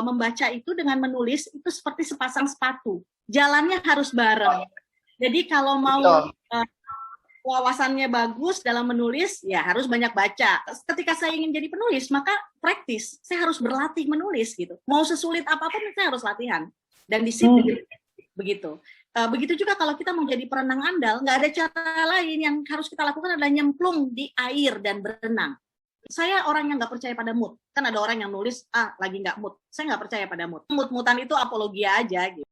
Membaca itu dengan menulis itu seperti sepasang sepatu, jalannya harus bareng. Jadi kalau mau wawasannya bagus dalam menulis, ya harus banyak baca. Ketika saya ingin jadi penulis, maka praktis. Saya harus berlatih menulis gitu. Mau sesulit apapun, saya harus latihan dan disiplin. Begitu. Begitu juga kalau kita mau jadi perenang andal, nggak ada cara lain yang harus kita lakukan adalah nyemplung di air dan berenang. Saya orang yang nggak percaya pada mood. Kan ada orang yang nulis, lagi nggak mood. Saya nggak percaya pada mood. Mood-moodan itu apologia aja gitu.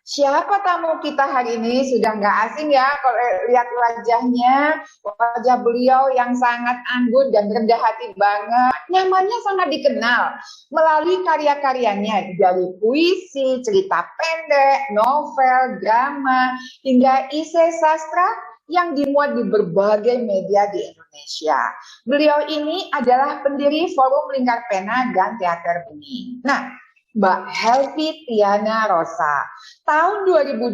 Siapa tamu kita hari ini? Sudah nggak asing ya kalau lihat wajahnya, wajah beliau yang sangat anggun dan rendah hati banget. Namanya sangat dikenal melalui karya-karyanya dari puisi, cerita pendek, novel, drama, hingga esai sastra yang dimuat di berbagai media di Indonesia. Beliau ini adalah pendiri Forum Lingkar Pena dan Teater Bening. Nah, Mbak Helvi Tiana Rosa. Tahun 2021,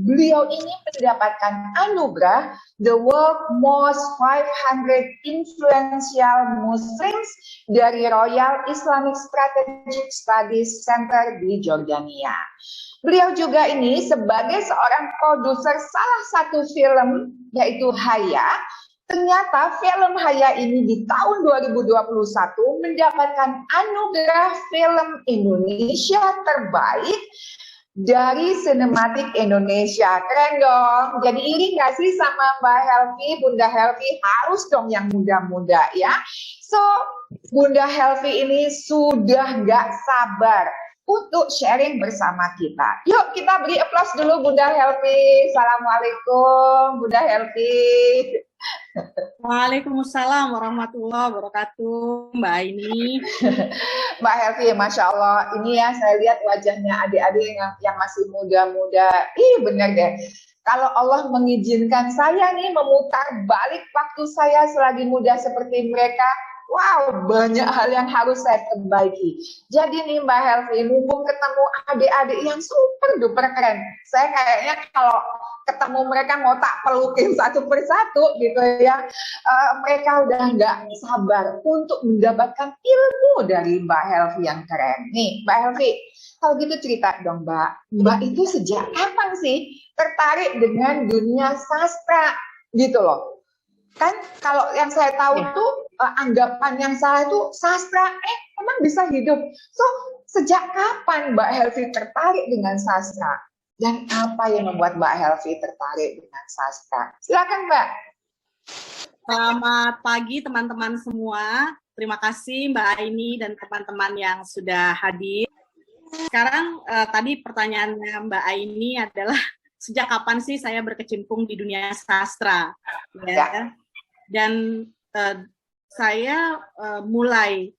beliau ini mendapatkan anugerah The World Most 500 Influential Muslims dari Royal Islamic Strategic Studies Center di Jordania. Beliau juga ini sebagai seorang produser salah satu film, yaitu Haya. Ternyata film Haya ini di tahun 2021 mendapatkan anugerah film Indonesia terbaik dari Sinematik Indonesia. Keren dong. Jadi iri nggak sih sama Mbak Helvi, Bunda Helvi? Harus dong yang muda-muda ya. So, Bunda Helvi ini sudah nggak sabar untuk sharing bersama kita. Yuk kita beri aplaus dulu Bunda Helvi. Assalamualaikum Bunda Helvi. Waalaikumsalam warahmatullahi wabarakatuh, Mbak Aini. Mbak Helvi, Masya Allah, ini ya saya lihat wajahnya adik-adik yang masih muda-muda. Bener deh. Kalau Allah mengizinkan saya nih memutar balik waktu saya selagi muda seperti mereka, wow, banyak hal yang harus saya perbaiki. Jadi nih Mbak Helvi, mumpung ketemu adik-adik yang super duper keren. Saya kayaknya kalau ketemu mereka mau tak pelukin satu persatu gitu ya. Mereka udah nggak sabar untuk mendapatkan ilmu dari Mbak Helvi yang keren. Nih Mbak Helvi, kalau gitu cerita dong Mbak. Mbak itu sejak kapan sih tertarik dengan dunia sastra gitu loh? Kan kalau yang saya tahu tuh anggapan yang salah itu sastra, emang bisa hidup. So, sejak kapan Mbak Helvi tertarik dengan sastra? Dan apa yang membuat Mbak Helvi tertarik dengan sastra? Silakan Mbak. Selamat pagi teman-teman semua. Terima kasih Mbak Aini dan teman-teman yang sudah hadir. Sekarang tadi pertanyaannya Mbak Aini adalah sejak kapan sih saya berkecimpung di dunia sastra? Ya. Dan saya mulai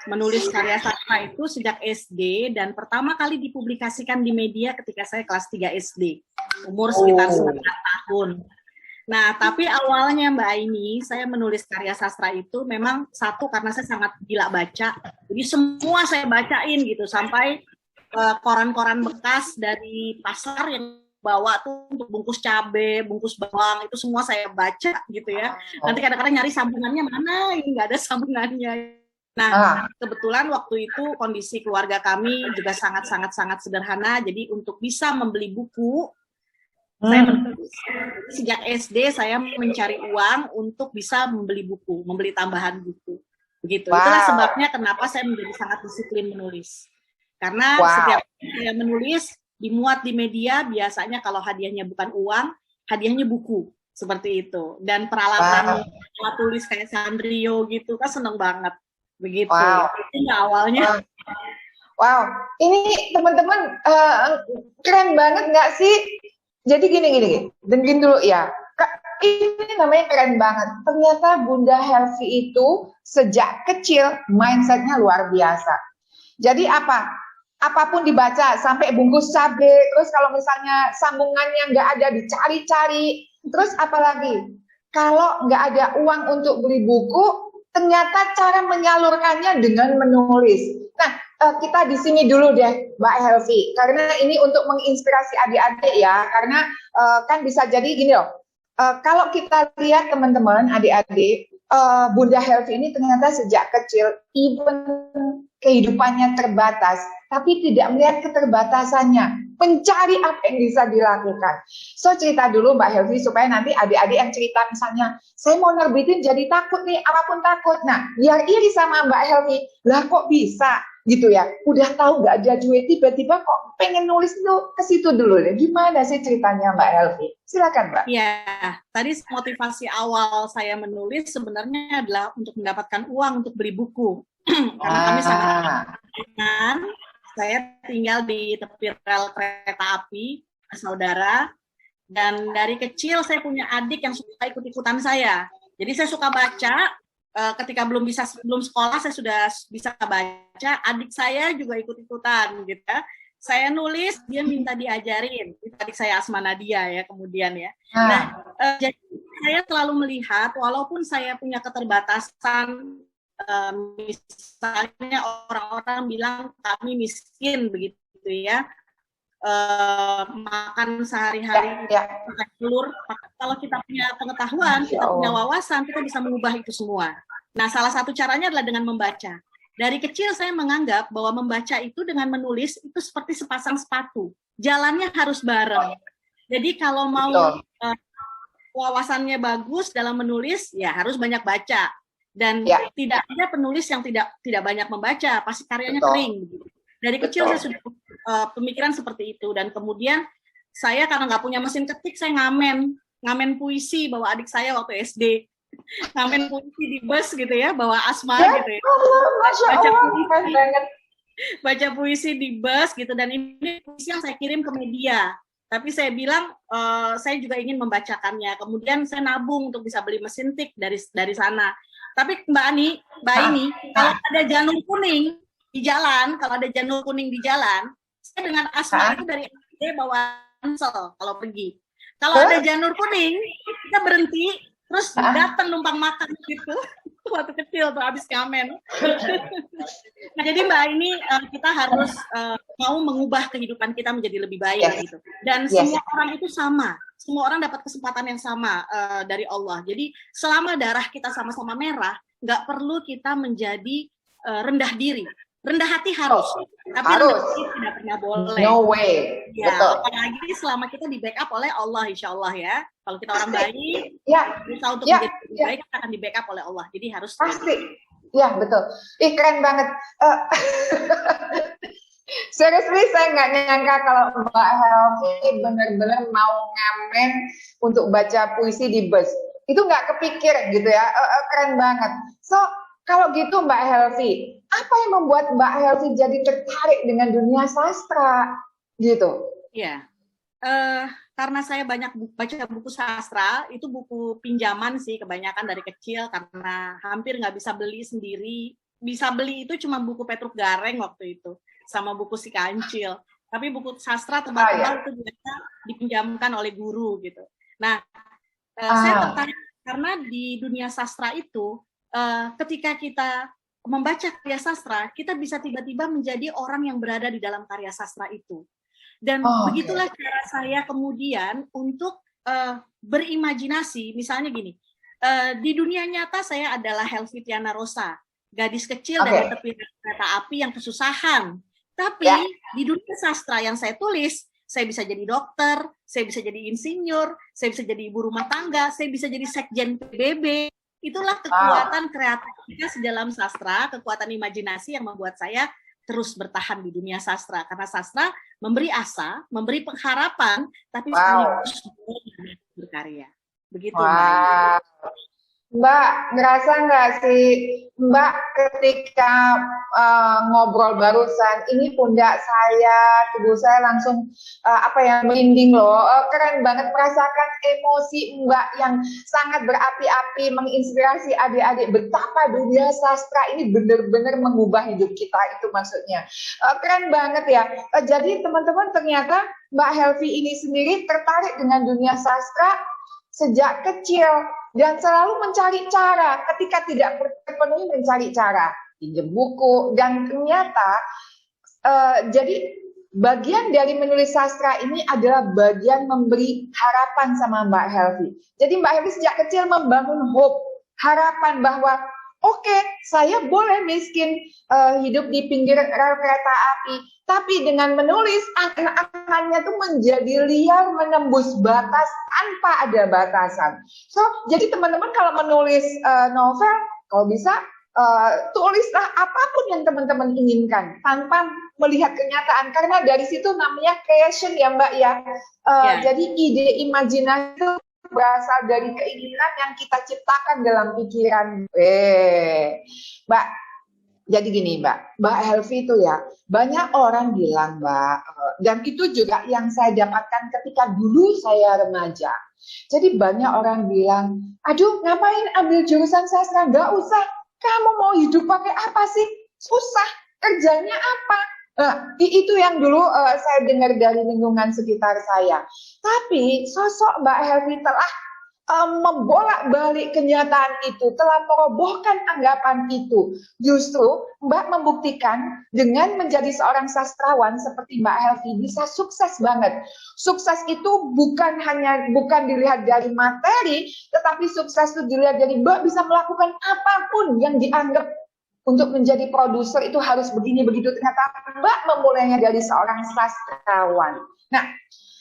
menulis karya sastra itu sejak SD dan pertama kali dipublikasikan di media ketika saya kelas 3 SD, umur sekitar 9 tahun. Nah, tapi awalnya Mbak Aini, saya menulis karya sastra itu memang satu karena saya sangat gila baca, jadi semua saya bacain gitu, sampai koran-koran bekas dari pasar yang bawa tuh untuk bungkus cabe, bungkus bawang, itu semua saya baca gitu ya. Nanti kadang-kadang nyari sambungannya mana, nggak ada sambungannya. Nah, kebetulan waktu itu kondisi keluarga kami juga sangat sederhana, jadi untuk bisa membeli buku, saya menulis. Sejak SD saya mencari uang untuk bisa membeli buku, membeli tambahan buku. Begitu. Itulah sebabnya kenapa saya menjadi sangat disiplin menulis. Karena setiap saya menulis, dimuat di media, biasanya kalau hadiahnya bukan uang, hadiahnya buku. Seperti itu. Dan peralatan alat tulis kayak Sanrio gitu, kan seneng banget. Begitu. Ini awalnya. Wow, ini teman-teman keren banget nggak sih? Jadi gini, dengerin dulu ya. Ini namanya keren banget. Ternyata Bunda Helvi itu sejak kecil mindsetnya luar biasa. Jadi apapun dibaca, sampai bungkus cabe, terus kalau misalnya sambungannya nggak ada dicari-cari, terus apalagi kalau nggak ada uang untuk beli buku, ternyata cara menyalurkannya dengan menulis. Nah, kita di sini dulu deh, Mbak Helvi, karena ini untuk menginspirasi adik-adik ya, karena kan bisa jadi gini loh, Kalau kita lihat teman-teman, adik-adik, Bunda Helvi ini ternyata sejak kecil, even kehidupannya terbatas, tapi tidak melihat keterbatasannya, mencari apa yang bisa dilakukan. So cerita dulu Mbak Helvi supaya nanti adik-adik yang cerita misalnya, saya mau nerbitin jadi takut nih, apapun takut. Nah, biar iri sama Mbak Helvi, lah kok bisa gitu ya? Udah tahu nggak ada duit, tiba-tiba kok pengen nulis itu ke situ dulu deh. Gimana sih ceritanya Mbak Helvi? Silakan Mbak. Ya, tadi motivasi awal saya menulis sebenarnya adalah untuk mendapatkan uang untuk beli buku. Karena kami sangat dengan saya tinggal di tepi rel kereta api, saudara, dan dari kecil saya punya adik yang suka ikut-ikutan saya. Jadi saya suka baca, ketika belum sekolah saya sudah bisa baca, adik saya juga ikut-ikutan gitu ya. Saya nulis, dia minta diajarin. Itu adik saya Asma Nadia ya kemudian ya. Nah, jadi saya selalu melihat walaupun saya punya keterbatasan, misalnya orang-orang bilang kami miskin begitu ya, makan sehari-hari makan telur. Kalau kita punya pengetahuan, kita punya wawasan, kita bisa mengubah itu semua. Nah, salah satu caranya adalah dengan membaca. Dari kecil saya menganggap bahwa membaca itu dengan menulis itu seperti sepasang sepatu, jalannya harus bareng. Jadi kalau mau wawasannya bagus dalam menulis, ya harus banyak baca. Dan tidak ada penulis yang tidak banyak membaca, pasti karyanya kering. Dari kecil saya sudah pemikiran seperti itu, dan kemudian saya karena nggak punya mesin ketik, saya ngamen puisi bawa adik saya waktu SD, ngamen puisi di bus gitu ya, bawa Asma gitu ya, baca puisi di bus gitu, dan ini puisi yang saya kirim ke media. Tapi saya bilang saya juga ingin membacakannya. Kemudian saya nabung untuk bisa beli mesin tik dari sana. Tapi Mbak ini kalau ada janur kuning di jalan, saya dengan Asma itu dari SD bawa ransel kalau pergi. Kalau ada janur kuning, kita berhenti, terus datang numpang makan gitu. Waktu kecil tuh habis ngamen. Nah, jadi Mbak ini kita harus mau mengubah kehidupan kita menjadi lebih baik gitu. Dan semua orang itu sama. Semua orang dapat kesempatan yang sama dari Allah. Jadi selama darah kita sama-sama merah, nggak perlu kita menjadi rendah diri. Rendah hati harus, tapi rendah hati tidak pernah boleh. No way. Ya, apalagi selama kita di backup oleh Allah, insya Allah ya. Kalau kita orang baik, berusaha untuk menjadi lebih baik, kita akan di backup oleh Allah. Jadi harus pasti. Ya betul. Keren banget. Seriously, saya nggak nyangka kalau Mbak Helvi benar-benar mau ngamen untuk baca puisi di bus. Itu nggak kepikir gitu ya. Keren banget. So, kalau gitu Mbak Helvi, apa yang membuat Mbak Helvi jadi tertarik dengan dunia sastra gitu? Iya, karena saya banyak baca buku sastra, itu buku pinjaman sih kebanyakan dari kecil karena hampir nggak bisa beli sendiri. Bisa beli itu cuma buku Petruk Gareng waktu itu, sama buku Si Kancil. Tapi buku sastra tebal-tebal itu biasa dipinjamkan oleh guru gitu. Nah, saya tertarik karena di dunia sastra itu, ketika kita membaca karya sastra, kita bisa tiba-tiba menjadi orang yang berada di dalam karya sastra itu. Dan begitulah cara saya kemudian untuk berimajinasi. Misalnya gini, di dunia nyata saya adalah Helvi Tiana Rosa, gadis kecil dari tepi kereta api yang kesusahan. Tapi di dunia sastra yang saya tulis, saya bisa jadi dokter, saya bisa jadi insinyur, saya bisa jadi ibu rumah tangga, saya bisa jadi sekjen PBB. Itulah kekuatan kreativitas di dalam sastra, kekuatan imajinasi yang membuat saya terus bertahan di dunia sastra. Karena sastra memberi asa, memberi pengharapan, tapi sekaligus berkarya. Begitu. Mbak, ngerasa nggak sih Mbak ketika ngobrol barusan, ini pundak saya, tubuh saya langsung merinding loh. Keren banget merasakan emosi Mbak yang sangat berapi-api, menginspirasi adik-adik betapa dunia sastra ini benar-benar mengubah hidup kita, itu maksudnya. Keren banget ya. Jadi teman-teman, ternyata Mbak Helvi ini sendiri tertarik dengan dunia sastra sejak kecil dan selalu mencari cara, ketika tidak terpenuhi mencari cara, pinjam buku, dan ternyata jadi bagian dari menulis sastra ini adalah bagian memberi harapan sama Mbak Helvi. Jadi Mbak Helvi sejak kecil membangun hope, harapan bahwa oke, saya boleh miskin, hidup di pinggir rel kereta api, tapi dengan menulis angan-angannya tuh menjadi liar, menembus batas tanpa ada batasan. So, jadi teman-teman kalau menulis novel, kalau bisa tulislah apapun yang teman-teman inginkan tanpa melihat kenyataan, karena dari situ namanya creation ya Mbak ya. Jadi ide imajinasi itu berasal dari keinginan yang kita ciptakan dalam pikiran. Mbak, jadi gini Mbak Helvi itu ya, banyak orang bilang Mbak, dan itu juga yang saya dapatkan ketika dulu saya remaja. Jadi banyak orang bilang, aduh ngapain ambil jurusan sastra, nggak usah. Kamu mau hidup pakai apa sih? Susah, kerjanya apa? Nah, itu yang dulu saya dengar dari lingkungan sekitar saya. Tapi sosok Mbak Helvi telah membolak-balik kenyataan itu, telah merobohkan anggapan itu. Justru Mbak membuktikan dengan menjadi seorang sastrawan seperti Mbak Helvi bisa sukses banget. Sukses itu bukan dilihat dari materi, tetapi sukses itu dilihat dari Mbak bisa melakukan apapun yang dianggap untuk menjadi produser itu harus begini begitu. Ternyata Mbak memulainya dari seorang sastrawan. Nah,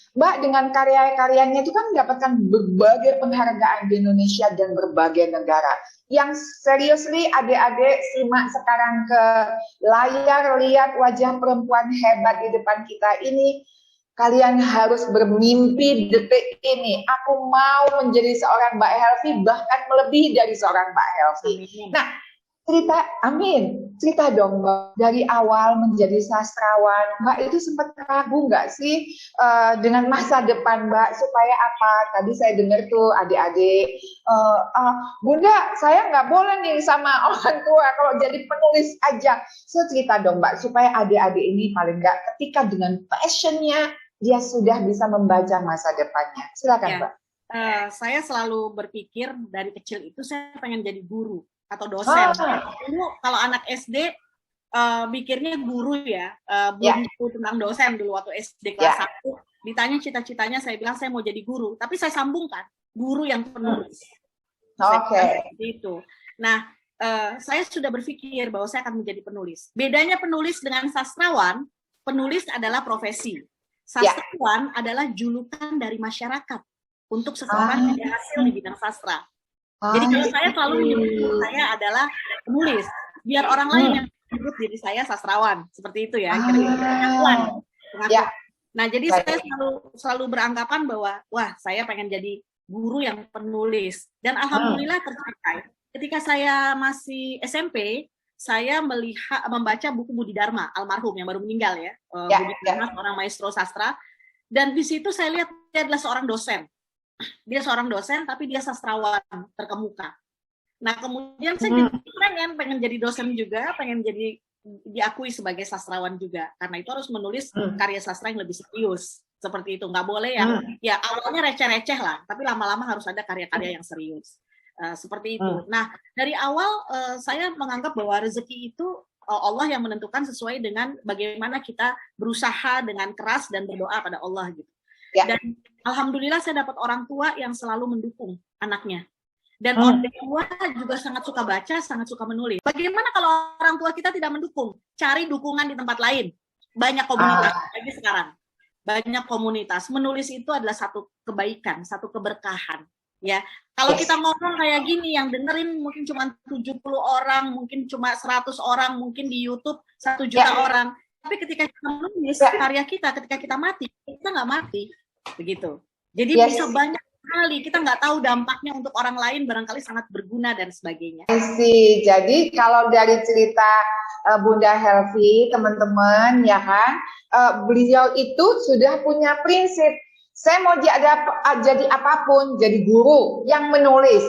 Mbak dengan karya-karyanya itu kan mendapatkan berbagai penghargaan di Indonesia dan berbagai negara. Yang seriously adik-adik simak sekarang ke layar, lihat wajah perempuan hebat di depan kita ini. Kalian harus bermimpi detik ini. Aku mau menjadi seorang Mbak Helvi, bahkan melebihi dari seorang Mbak Helvi. Nah, cerita dong Mbak, dari awal menjadi sastrawan, Mbak itu sempat ragu nggak sih dengan masa depan Mbak, supaya apa? Tadi saya dengar tuh adik-adik, Bunda saya nggak boleh nih sama orang tua kalau jadi penulis aja. So cerita dong Mbak, supaya adik-adik ini paling nggak ketika dengan passionnya, dia sudah bisa membaca masa depannya. Silakan Mbak. Saya selalu berpikir dari kecil itu saya pengen jadi guru atau dosen. Dulu kalau anak SD mikirnya guru ya, belum tahu tentang dosen dulu waktu SD kelas 1. Ditanya cita-citanya, saya bilang saya mau jadi guru, tapi saya sambungkan guru yang penulis. Seperti itu. Nah, saya sudah berpikir bahwa saya akan menjadi penulis. Bedanya penulis dengan sastrawan, penulis adalah profesi. Sastrawan adalah julukan dari masyarakat untuk seseorang yang berhasil di bidang sastra. Jadi kalau saya selalu menyebut saya adalah penulis, biar orang lain yang menyebut diri saya sastrawan, seperti itu ya. Pengakuan. Nah, jadi saya selalu beranggapan bahwa, wah, saya pengen jadi guru yang penulis. Dan alhamdulillah tercapai. Ketika saya masih SMP, saya membaca buku Budi Dharma, almarhum yang baru meninggal ya. Budi Dharma, seorang maestro sastra. Dan di situ saya lihat dia adalah seorang dosen. Dia seorang dosen, tapi dia sastrawan terkemuka. Nah, kemudian saya pengen jadi dosen juga, pengen jadi diakui sebagai sastrawan juga. Karena itu harus menulis karya sastra yang lebih serius. Seperti itu, nggak boleh ya awalnya receh-receh lah, tapi lama-lama harus ada karya-karya yang serius. Seperti itu. Nah, dari awal saya menganggap bahwa rezeki itu Allah yang menentukan sesuai dengan bagaimana kita berusaha dengan keras dan berdoa pada Allah gitu. Dan alhamdulillah saya dapat orang tua yang selalu mendukung anaknya. Dan orang tua juga sangat suka baca, sangat suka menulis. Bagaimana kalau orang tua kita tidak mendukung? Cari dukungan di tempat lain. Banyak komunitas lagi sekarang. Banyak komunitas. Menulis itu adalah satu kebaikan, satu keberkahan. Ya, kalau kita ngomong kayak gini, yang dengerin mungkin cuma 70 orang, mungkin cuma 100 orang, mungkin di YouTube 1 juta orang. Tapi ketika kita menulis karya kita, ketika kita mati, kita nggak mati, begitu. Jadi bisa banyak sekali, kita nggak tahu dampaknya untuk orang lain, barangkali sangat berguna dan sebagainya. Jadi kalau dari cerita Bunda Helvi, teman-teman, ya kan, beliau itu sudah punya prinsip. Saya mau jadi apapun, jadi guru yang menulis,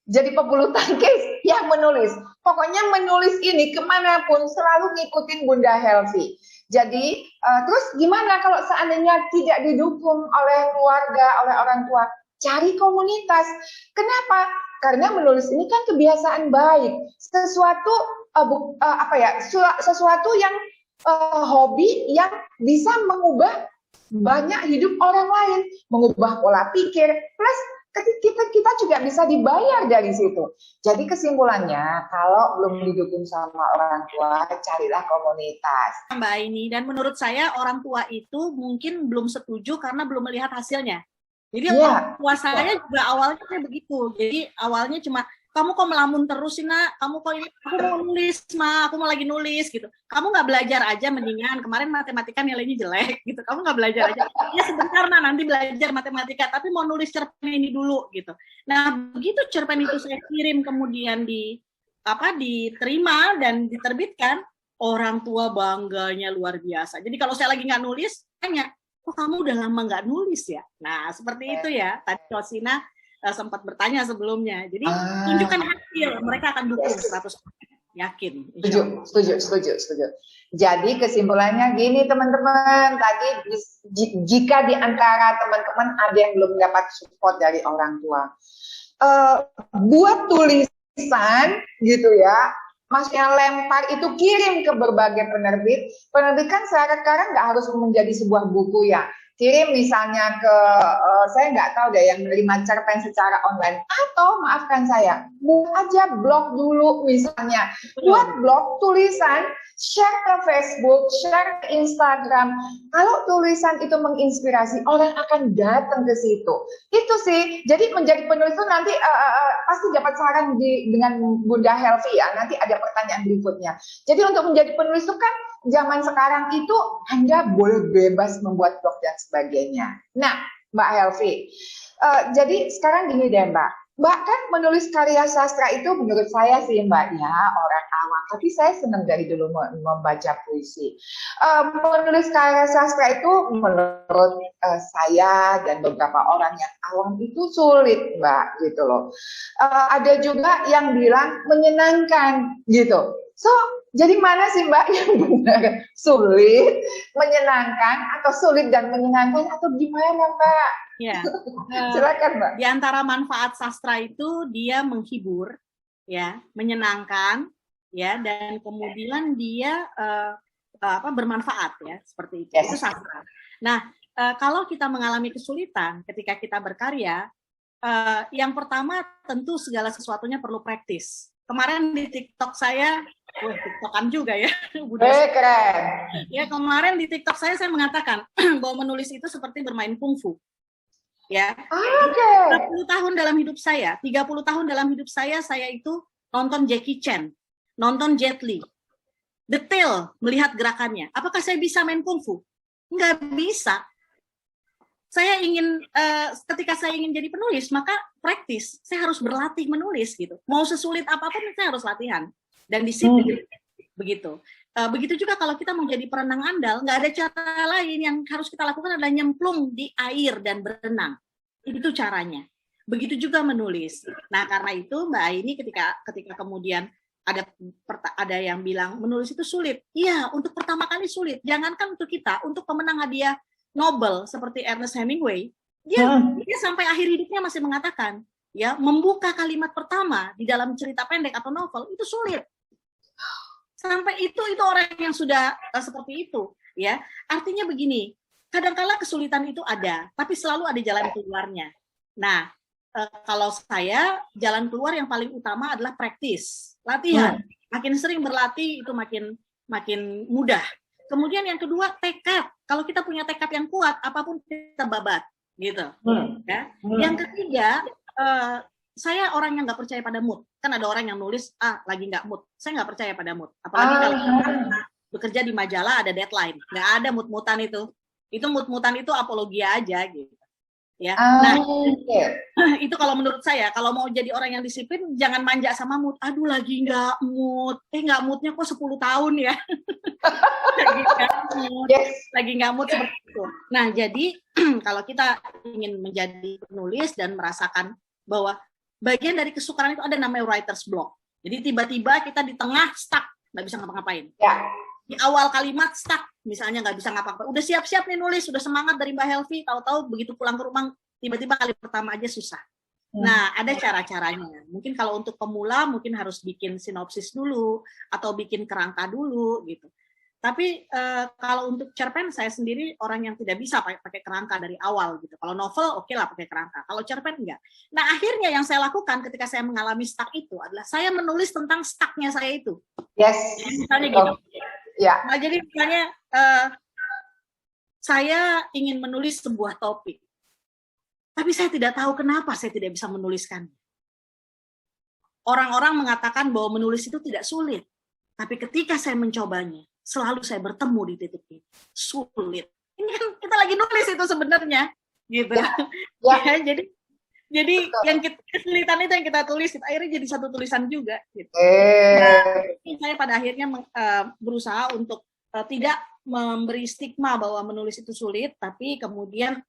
jadi pebulu tangkis yang menulis. Pokoknya menulis ini kemanapun selalu ngikutin Bunda Helvi. Jadi terus gimana kalau seandainya tidak didukung oleh keluarga, oleh orang tua? Cari komunitas. Kenapa? Karena menulis ini kan kebiasaan baik. Sesuatu sesuatu yang hobi yang bisa mengubah banyak hidup orang lain, mengubah pola pikir, plus kita juga bisa dibayar dari situ. Jadi kesimpulannya, kalau belum didukung sama orang tua, carilah komunitas. Mbak Aini, dan menurut saya orang tua itu mungkin belum setuju karena belum melihat hasilnya. Jadi orang tua saya juga awalnya begitu. Jadi awalnya cuma, kamu kok melamun terus sih nak, kamu kok ini, aku mau nulis ma, aku mau lagi nulis gitu. Kamu nggak belajar aja mendingan, kemarin matematika nilainya jelek gitu. Kamu nggak belajar aja, ya sebentar nah nanti belajar matematika, tapi mau nulis cerpen ini dulu gitu. Nah begitu cerpen itu saya kirim kemudian diterima dan diterbitkan, orang tua bangganya luar biasa. Jadi kalau saya lagi nggak nulis, tanya, kok kamu udah lama nggak nulis ya? Nah seperti itu ya, tadi Rosina sempat bertanya sebelumnya. Jadi tunjukkan hasil, mereka akan dukung 100%. Yakin. Setuju. Jadi kesimpulannya gini teman-teman, tadi jika di antara teman-teman ada yang belum dapat support dari orang tua, buat tulisan gitu ya, maksudnya lempar itu, kirim ke berbagai penerbit. Penerbit kan sekarang nggak harus menjadi sebuah buku ya. Kirim misalnya ke, saya nggak tahu deh yang menerima cerpen secara online. Atau maafkan saya, buat aja blog dulu misalnya. Buat blog, tulisan, share ke Facebook, share ke Instagram. Kalau tulisan itu menginspirasi, orang akan datang ke situ. Itu sih, jadi menjadi penulis itu nanti pasti dapat saran dengan Bunda Helvi ya. Nanti ada pertanyaan berikutnya. Jadi untuk menjadi penulis itu kan, zaman sekarang itu Anda boleh bebas membuat blog dan sebagainya. Nah, Mbak Helvi, jadi sekarang gini deh Mbak. Mbak kan menulis karya sastra itu menurut saya sih Mbak ya, orang awam. Tapi saya senang dari dulu membaca puisi. Menulis karya sastra itu menurut saya dan beberapa orang yang awam itu sulit Mbak gitu loh. Ada juga yang bilang menyenangkan gitu. So, jadi mana sih Mbak yang benar? Sulit, menyenangkan, atau sulit dan menyenangkan, atau gimana Mbak? Ya, silakan Mbak. Di antara manfaat sastra itu dia menghibur, ya, menyenangkan, ya, dan kemudian dia bermanfaat, ya, seperti itu. Yes. Itu sastra. Nah, kalau kita mengalami kesulitan ketika kita berkarya, yang pertama tentu segala sesuatunya perlu praktis. Kemarin di TikTok saya, TikTokan juga ya. Keren. Ya, kemarin di TikTok saya mengatakan bahwa menulis itu seperti bermain kungfu. Ya. 30 tahun dalam hidup saya, 30 tahun dalam hidup saya itu nonton Jackie Chan, nonton Jet Li. Detail melihat gerakannya. Apakah saya bisa main kungfu? Nggak bisa. Saya ingin, ketika saya ingin jadi penulis, maka praktis. Saya harus berlatih menulis gitu. Mau sesulit apapun, saya harus latihan. Dan disiplin. Begitu. Begitu juga kalau kita mau jadi perenang andal, nggak ada cara lain. Yang harus kita lakukan adalah nyemplung di air dan berenang. Itu caranya. Begitu juga menulis. Nah, karena itu Mbak Aini ketika kemudian ada yang bilang menulis itu sulit. Iya, untuk pertama kali sulit. Jangankan untuk kita, untuk pemenang hadiah Nobel seperti Ernest Hemingway, dia sampai akhir hidupnya masih mengatakan, ya, membuka kalimat pertama di dalam cerita pendek atau novel itu sulit. Sampai itu orang yang sudah seperti itu, ya. Artinya begini, kadang-kala kesulitan itu ada, tapi selalu ada jalan keluarnya. Nah, kalau saya, jalan keluar yang paling utama adalah praktis, latihan. Makin sering berlatih itu makin mudah. Kemudian yang kedua, tekad. Kalau kita punya tekad yang kuat, apapun kita babat, gitu. Ya. Yang ketiga, saya orang yang nggak percaya pada mood. Kan ada orang yang nulis, lagi nggak mood. Saya nggak percaya pada mood. Apalagi kalau bekerja di majalah ada deadline. Nggak ada mood-moodan itu. Itu mood-moodan itu apologia aja, gitu. Ya. Nah, itu kalau menurut saya, kalau mau jadi orang yang disiplin, jangan manja sama mood. Aduh, lagi nggak mood. Nggak moodnya kok 10 tahun ya. Lagi nggak mood seperti itu. Nah, jadi kalau kita ingin menjadi penulis dan merasakan bahwa bagian dari kesukaran itu ada namanya writer's block. Jadi tiba-tiba kita di tengah stuck, nggak bisa ngapa-ngapain. Ya. Di awal kalimat stuck, misalnya nggak bisa ngapa-ngapain. Udah siap-siap nih nulis, udah semangat dari Mbak Helvi, tahu-tahu begitu pulang ke rumah, tiba-tiba kali pertama aja susah. Nah, ada cara-caranya. Mungkin kalau untuk pemula, mungkin harus bikin sinopsis dulu, atau bikin kerangka dulu, gitu. Tapi kalau untuk cerpen saya sendiri orang yang tidak bisa pakai kerangka dari awal gitu. Kalau novel oke lah pakai kerangka. Kalau cerpen enggak. Nah akhirnya yang saya lakukan ketika saya mengalami stuck itu adalah saya menulis tentang stucknya saya itu. Yes. Jadi, misalnya gitu. Ya. Nah jadi misalnya saya ingin menulis sebuah topik, tapi saya tidak tahu kenapa saya tidak bisa menuliskan. Orang-orang mengatakan bahwa menulis itu tidak sulit, tapi ketika saya mencobanya, selalu saya bertemu di titik ini. Sulit. Ini kan kita lagi nulis itu sebenarnya, gitu. Ya, jadi yang kesulitan itu yang kita tulis, akhirnya jadi satu tulisan juga. Gitu. Nah, saya pada akhirnya berusaha untuk tidak memberi stigma bahwa menulis itu sulit, tapi kemudian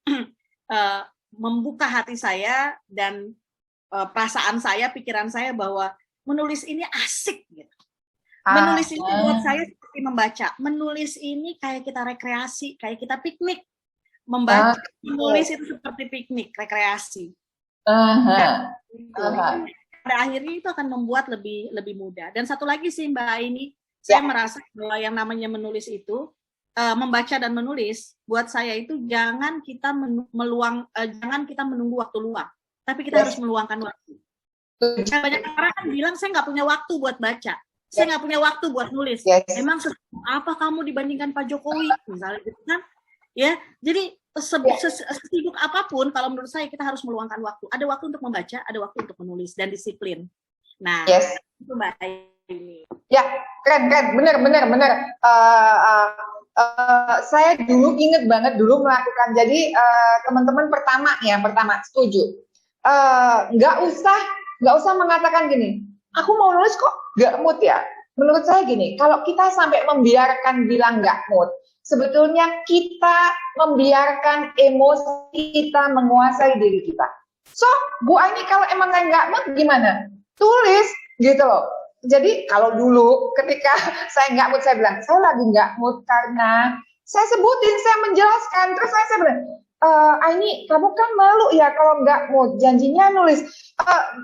membuka hati saya dan perasaan saya, pikiran saya bahwa menulis ini asik. Gitu. Menulis ini buat saya seperti membaca. Menulis ini kayak kita rekreasi, kayak kita piknik. Membaca, menulis itu seperti piknik, rekreasi. Pada akhirnya itu akan membuat lebih mudah. Dan satu lagi sih Mbak Aini, saya merasa bahwa yang namanya menulis itu, membaca dan menulis, buat saya itu jangan kita menunggu waktu luang, tapi kita harus meluangkan waktu. Banyak orang kan bilang saya nggak punya waktu buat baca. Saya nggak punya waktu buat nulis. Emang apa kamu dibandingkan Pak Jokowi misalnya gitu kan? Ya, jadi sesibuk apapun, kalau menurut saya kita harus meluangkan waktu. Ada waktu untuk membaca, ada waktu untuk menulis dan disiplin. Nah, itu Mbak ini. Ya, keren, benar. Saya dulu inget banget dulu melakukan. Jadi teman-teman pertama setuju. Nggak usah mengatakan gini. Aku mau nulis kok nggak mood ya. Menurut saya gini, kalau kita sampai membiarkan bilang nggak mood, sebetulnya kita membiarkan emosi kita menguasai diri kita. So, Bu Aini kalau emang nggak mood gimana? Tulis gitu loh. Jadi kalau dulu ketika saya nggak mood, saya bilang, saya lagi nggak mood karena saya sebutin, saya menjelaskan. Terus saya bilang, Aini, kamu kan malu ya kalau nggak mood, janjinya nulis.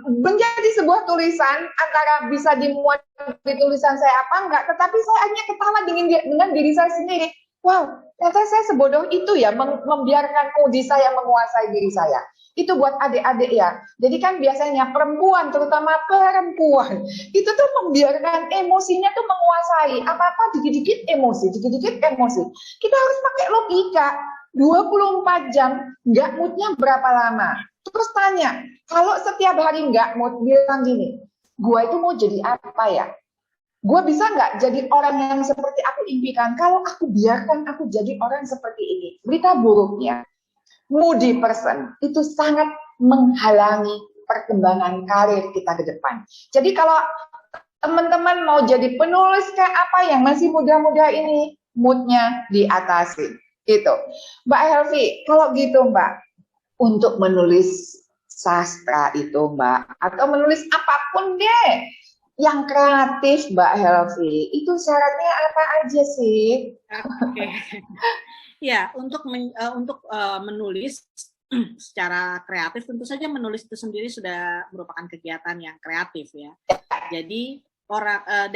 Menjadi sebuah tulisan antara bisa dimuat di tulisan saya apa enggak, tetapi saya hanya ketawa dengan diri saya sendiri. Wow, ternyata saya sebodoh itu ya membiarkan mudi saya menguasai diri saya. Itu buat adik-adik ya. Jadi kan biasanya perempuan, terutama perempuan, itu tuh membiarkan emosinya tuh menguasai. Apa-apa dikit-dikit emosi. Kita harus pakai logika. 24 jam, nggak moodnya berapa lama? Terus tanya, kalau setiap hari nggak mood, bilang gini, gua itu mau jadi apa ya? Gua bisa nggak jadi orang yang seperti aku impikan? Kalau aku biarkan aku jadi orang seperti ini. Berita buruknya, moody person itu sangat menghalangi perkembangan karir kita ke depan. Jadi kalau teman-teman mau jadi penulis kayak apa yang masih muda-muda ini, moodnya diatasi. Gitu. Mbak Helvi, kalau gitu Mbak, untuk menulis sastra itu Mbak, atau menulis apapun deh yang kreatif Mbak Helvi, itu syaratnya apa aja sih? Oke. Ya, untuk menulis secara kreatif, tentu saja menulis itu sendiri sudah merupakan kegiatan yang kreatif ya. Jadi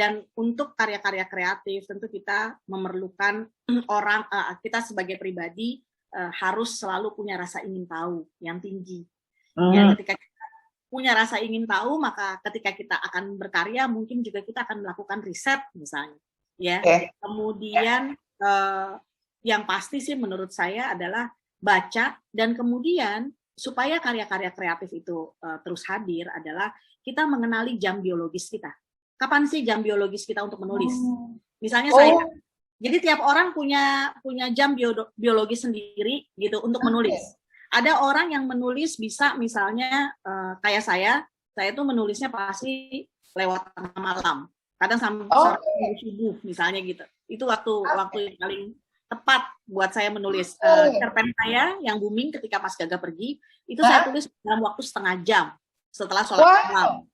dan untuk karya-karya kreatif tentu kita memerlukan kita sebagai pribadi harus selalu punya rasa ingin tahu yang tinggi. Ya, ketika kita punya rasa ingin tahu, maka ketika kita akan berkarya mungkin juga kita akan melakukan riset misalnya. Ya, kemudian yang pasti sih menurut saya adalah baca, dan kemudian supaya karya-karya kreatif itu terus hadir adalah kita mengenali jam biologis kita. Kapan sih jam biologis kita untuk menulis? Misalnya saya, jadi tiap orang punya jam biologis sendiri gitu untuk menulis. Ada orang yang menulis bisa misalnya kayak saya tuh menulisnya pasti lewat tengah malam, kadang sampai subuh misalnya gitu. Itu waktu yang paling tepat buat saya menulis. Cerpen saya yang booming ketika Mas Gaga pergi, itu saya tulis dalam waktu setengah jam setelah sholat malam.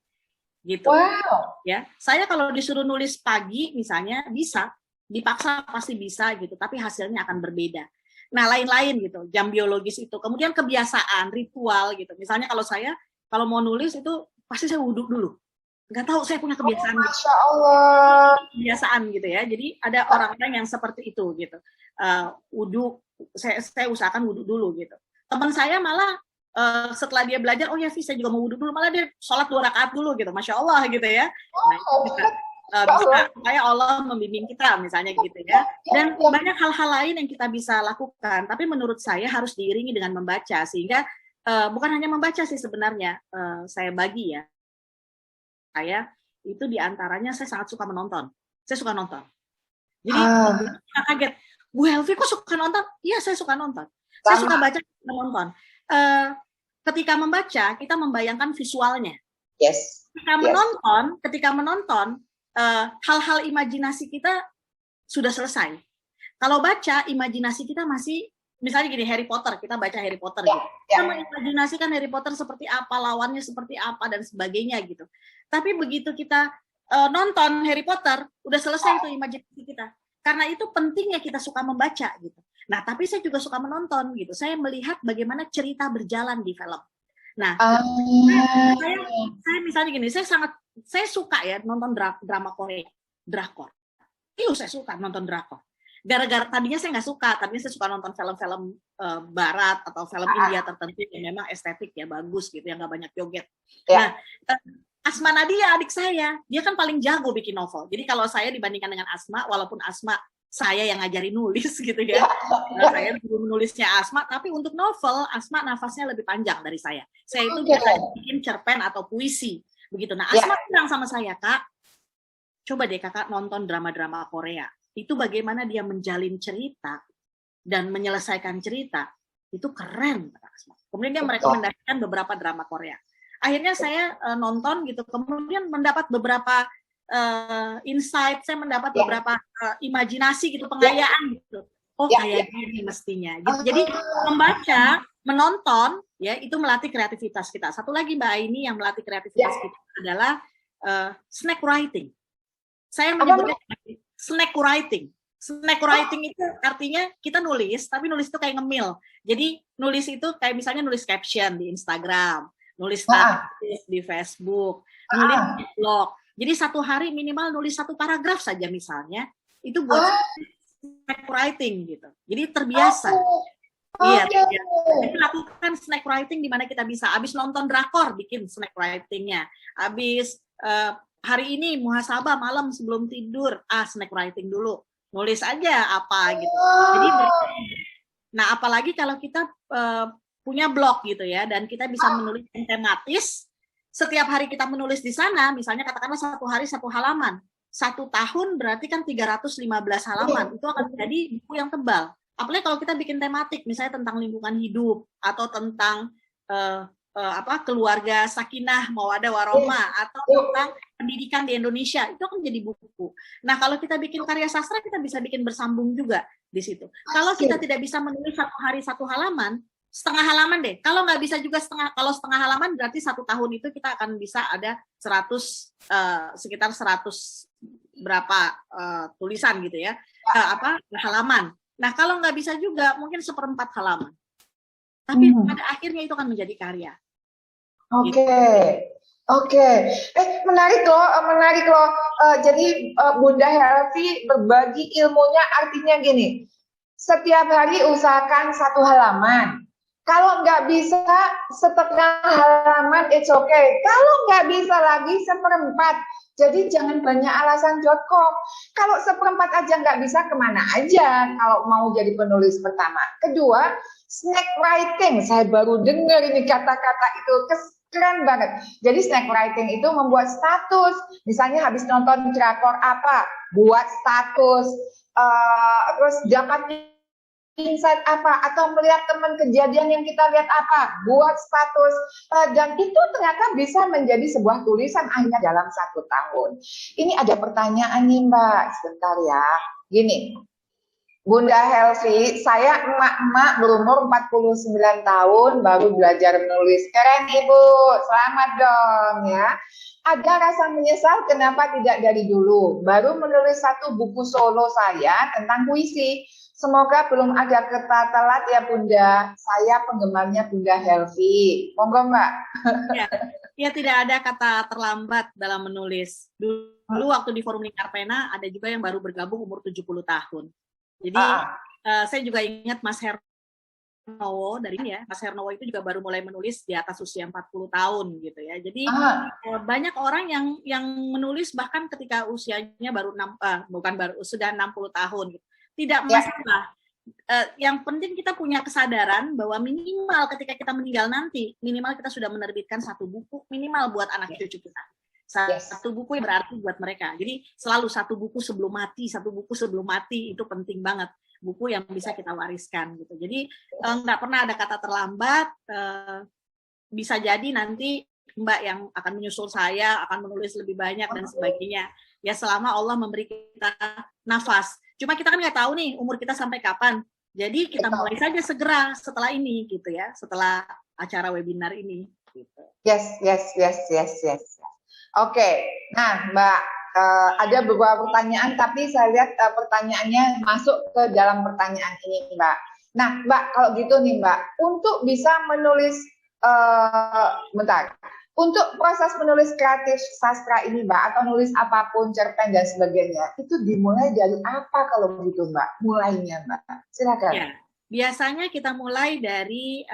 Gitu. Ya, saya kalau disuruh nulis pagi misalnya bisa, dipaksa pasti bisa gitu, tapi hasilnya akan berbeda. Nah, lain-lain gitu, jam biologis itu. Kemudian kebiasaan, ritual gitu. Misalnya kalau mau nulis itu pasti saya wudhu dulu. nggak tahu, saya punya kebiasaan gitu. Masya Allah. Kebiasaan gitu ya. Jadi ada orang-orang yang seperti itu gitu. Wudhu, saya usahakan wudhu dulu gitu. Teman saya malah setelah dia belajar, oh ya Vi, saya juga mau wudhu dulu, malah dia sholat 2 rakaat dulu gitu, Masya Allah gitu ya. Nah, itu bisa supaya Allah membimbing kita misalnya gitu ya. Dan banyak hal-hal lain yang kita bisa lakukan, tapi menurut saya harus diiringi dengan membaca, sehingga bukan hanya membaca sih sebenarnya, saya bagi ya. Saya itu diantaranya saya sangat suka menonton. Saya suka nonton. Jadi kaget, Bu Helvi kok suka nonton? Iya, saya suka nonton. Saya suka baca, menonton. Ketika membaca, kita membayangkan visualnya. Yes. Ketika menonton, hal-hal imajinasi kita sudah selesai. Kalau baca, imajinasi kita masih, misalnya gini, Harry Potter, kita baca Harry Potter gitu. Kita mengimajinasikan Harry Potter seperti apa, lawannya seperti apa, dan sebagainya gitu. Tapi begitu kita nonton Harry Potter, udah selesai itu imajinasi kita. Karena itu pentingnya kita suka membaca gitu. Nah, tapi saya juga suka menonton gitu. Saya melihat bagaimana cerita berjalan di film. Nah, saya misalnya gini, saya suka ya nonton drama Korea, drakor. Saya suka nonton drakor. Gara-gara tadinya saya nggak suka, tadinya saya suka nonton film-film barat atau film India tertentu yang memang estetik ya, bagus gitu, yang nggak banyak joget. Nah, Asma Nadia, adik saya, dia kan paling jago bikin novel. Jadi kalau saya dibandingkan dengan Asma, walaupun Asma saya yang ngajarin nulis gitu ya, saya belum menulisnya Asma, tapi untuk novel Asma nafasnya lebih panjang dari saya. Saya itu biasanya bikin cerpen atau puisi, begitu. Nah, Asma bilang sama saya, Kak, coba deh kakak nonton drama-drama Korea. Itu bagaimana dia menjalin cerita dan menyelesaikan cerita, itu keren. Kemudian dia merekomendasikan beberapa drama Korea. Akhirnya saya nonton gitu, kemudian mendapat beberapa insight, saya mendapat beberapa imajinasi gitu, pengayaan gitu. Oh, kayak gini mestinya. Gitu. Jadi membaca, menonton, ya itu melatih kreativitas kita. Satu lagi Mbak Aini yang melatih kreativitas kita adalah snack writing. Saya menyebutnya snack writing. Snack writing itu artinya kita nulis, tapi nulis itu kayak ngemil. Jadi nulis itu kayak misalnya nulis caption di Instagram, nulis status di Facebook, nulis di blog. Jadi satu hari minimal nulis 1 paragraf saja misalnya, itu buat snack writing gitu. Jadi terbiasa. Iya, jadi lakukan snack writing di mana kita bisa. Abis nonton drakor, bikin snack writing-nya. Abis hari ini muhasabah malam sebelum tidur, snack writing dulu. Nulis aja apa gitu. Jadi nah apalagi kalau kita punya blog gitu ya, dan kita bisa menulis yang tematis. Setiap hari kita menulis di sana, misalnya katakanlah 1 hari 1 halaman. 1 tahun berarti kan 315 halaman. Itu akan menjadi buku yang tebal. Apalagi kalau kita bikin tematik, misalnya tentang lingkungan hidup atau tentang keluarga sakinah mawaddah warahmah atau tentang pendidikan di Indonesia, itu akan jadi buku. Nah, kalau kita bikin karya sastra, kita bisa bikin bersambung juga di situ. Kalau kita tidak bisa menulis 1 hari 1 halaman, setengah halaman deh. Kalau nggak bisa juga kalau setengah halaman berarti 1 tahun itu kita akan bisa ada sekitar 100 berapa tulisan gitu ya, halaman. Nah, kalau nggak bisa juga mungkin 1/4 halaman. Tapi pada akhirnya itu akan menjadi karya. Oke. Menarik loh. Jadi Bunda Helvi berbagi ilmunya, artinya gini. Setiap hari usahakan 1 halaman. Kalau nggak bisa 1/2 halaman, it's okay. Kalau nggak bisa lagi 1/4. Jadi jangan banyak alasan.com. Kalau 1/4 aja nggak bisa, kemana aja kalau mau jadi penulis pertama. Kedua, snack writing. Saya baru dengar ini kata-kata itu, keren banget. Jadi snack writing itu membuat status. Misalnya habis nonton drakor apa, buat status. Terus dapat insight apa, atau melihat teman kejadian yang kita lihat apa, buat status, dan itu ternyata bisa menjadi sebuah tulisan akhirnya dalam 1 tahun. Ini ada pertanyaan nih Mbak, sebentar ya. Gini, Bunda Helvi, saya emak-emak berumur 49 tahun baru belajar menulis. Keren Ibu, selamat dong ya. Ada rasa menyesal kenapa tidak dari dulu. Baru menulis 1 buku solo saya tentang puisi. Semoga belum ada kata telat ya Bunda. Saya penggemarnya Bunda Helvi. Monggo Mbak. Ya, ya tidak ada kata terlambat dalam menulis. Dulu waktu di Forum Lingkar Pena ada juga yang baru bergabung umur 70 tahun. Jadi saya juga ingat Mas Hernowo Mas Hernowo itu juga baru mulai menulis di atas usia 40 tahun gitu ya. Jadi banyak orang yang menulis bahkan ketika usianya baru sudah 60 tahun gitu. Tidak masalah. Yang penting kita punya kesadaran bahwa minimal ketika kita meninggal nanti, minimal kita sudah menerbitkan satu buku minimal buat anak cucu kita. Satu buku yang berarti buat mereka. Jadi selalu satu buku sebelum mati itu penting banget. Buku yang bisa kita wariskan gitu. Jadi nggak pernah ada kata terlambat. Bisa jadi nanti Mbak yang akan menyusul saya akan menulis lebih banyak dan sebagainya. Ya selama Allah memberi kita nafas. Cuma kita kan nggak tahu nih umur kita sampai kapan. Jadi kita mulai saja segera setelah ini gitu ya, setelah acara webinar ini. Gitu. Yes. Oke, nah Mbak, ada beberapa pertanyaan, tapi saya lihat pertanyaannya masuk ke dalam pertanyaan ini Mbak. Nah Mbak, kalau gitu nih Mbak, untuk bisa menulis, untuk proses menulis kreatif sastra ini Mbak, atau nulis apapun, cerpen dan sebagainya, itu dimulai dari apa kalau begitu Mbak? Mulainya Mbak, silakan. Ya, biasanya kita mulai dari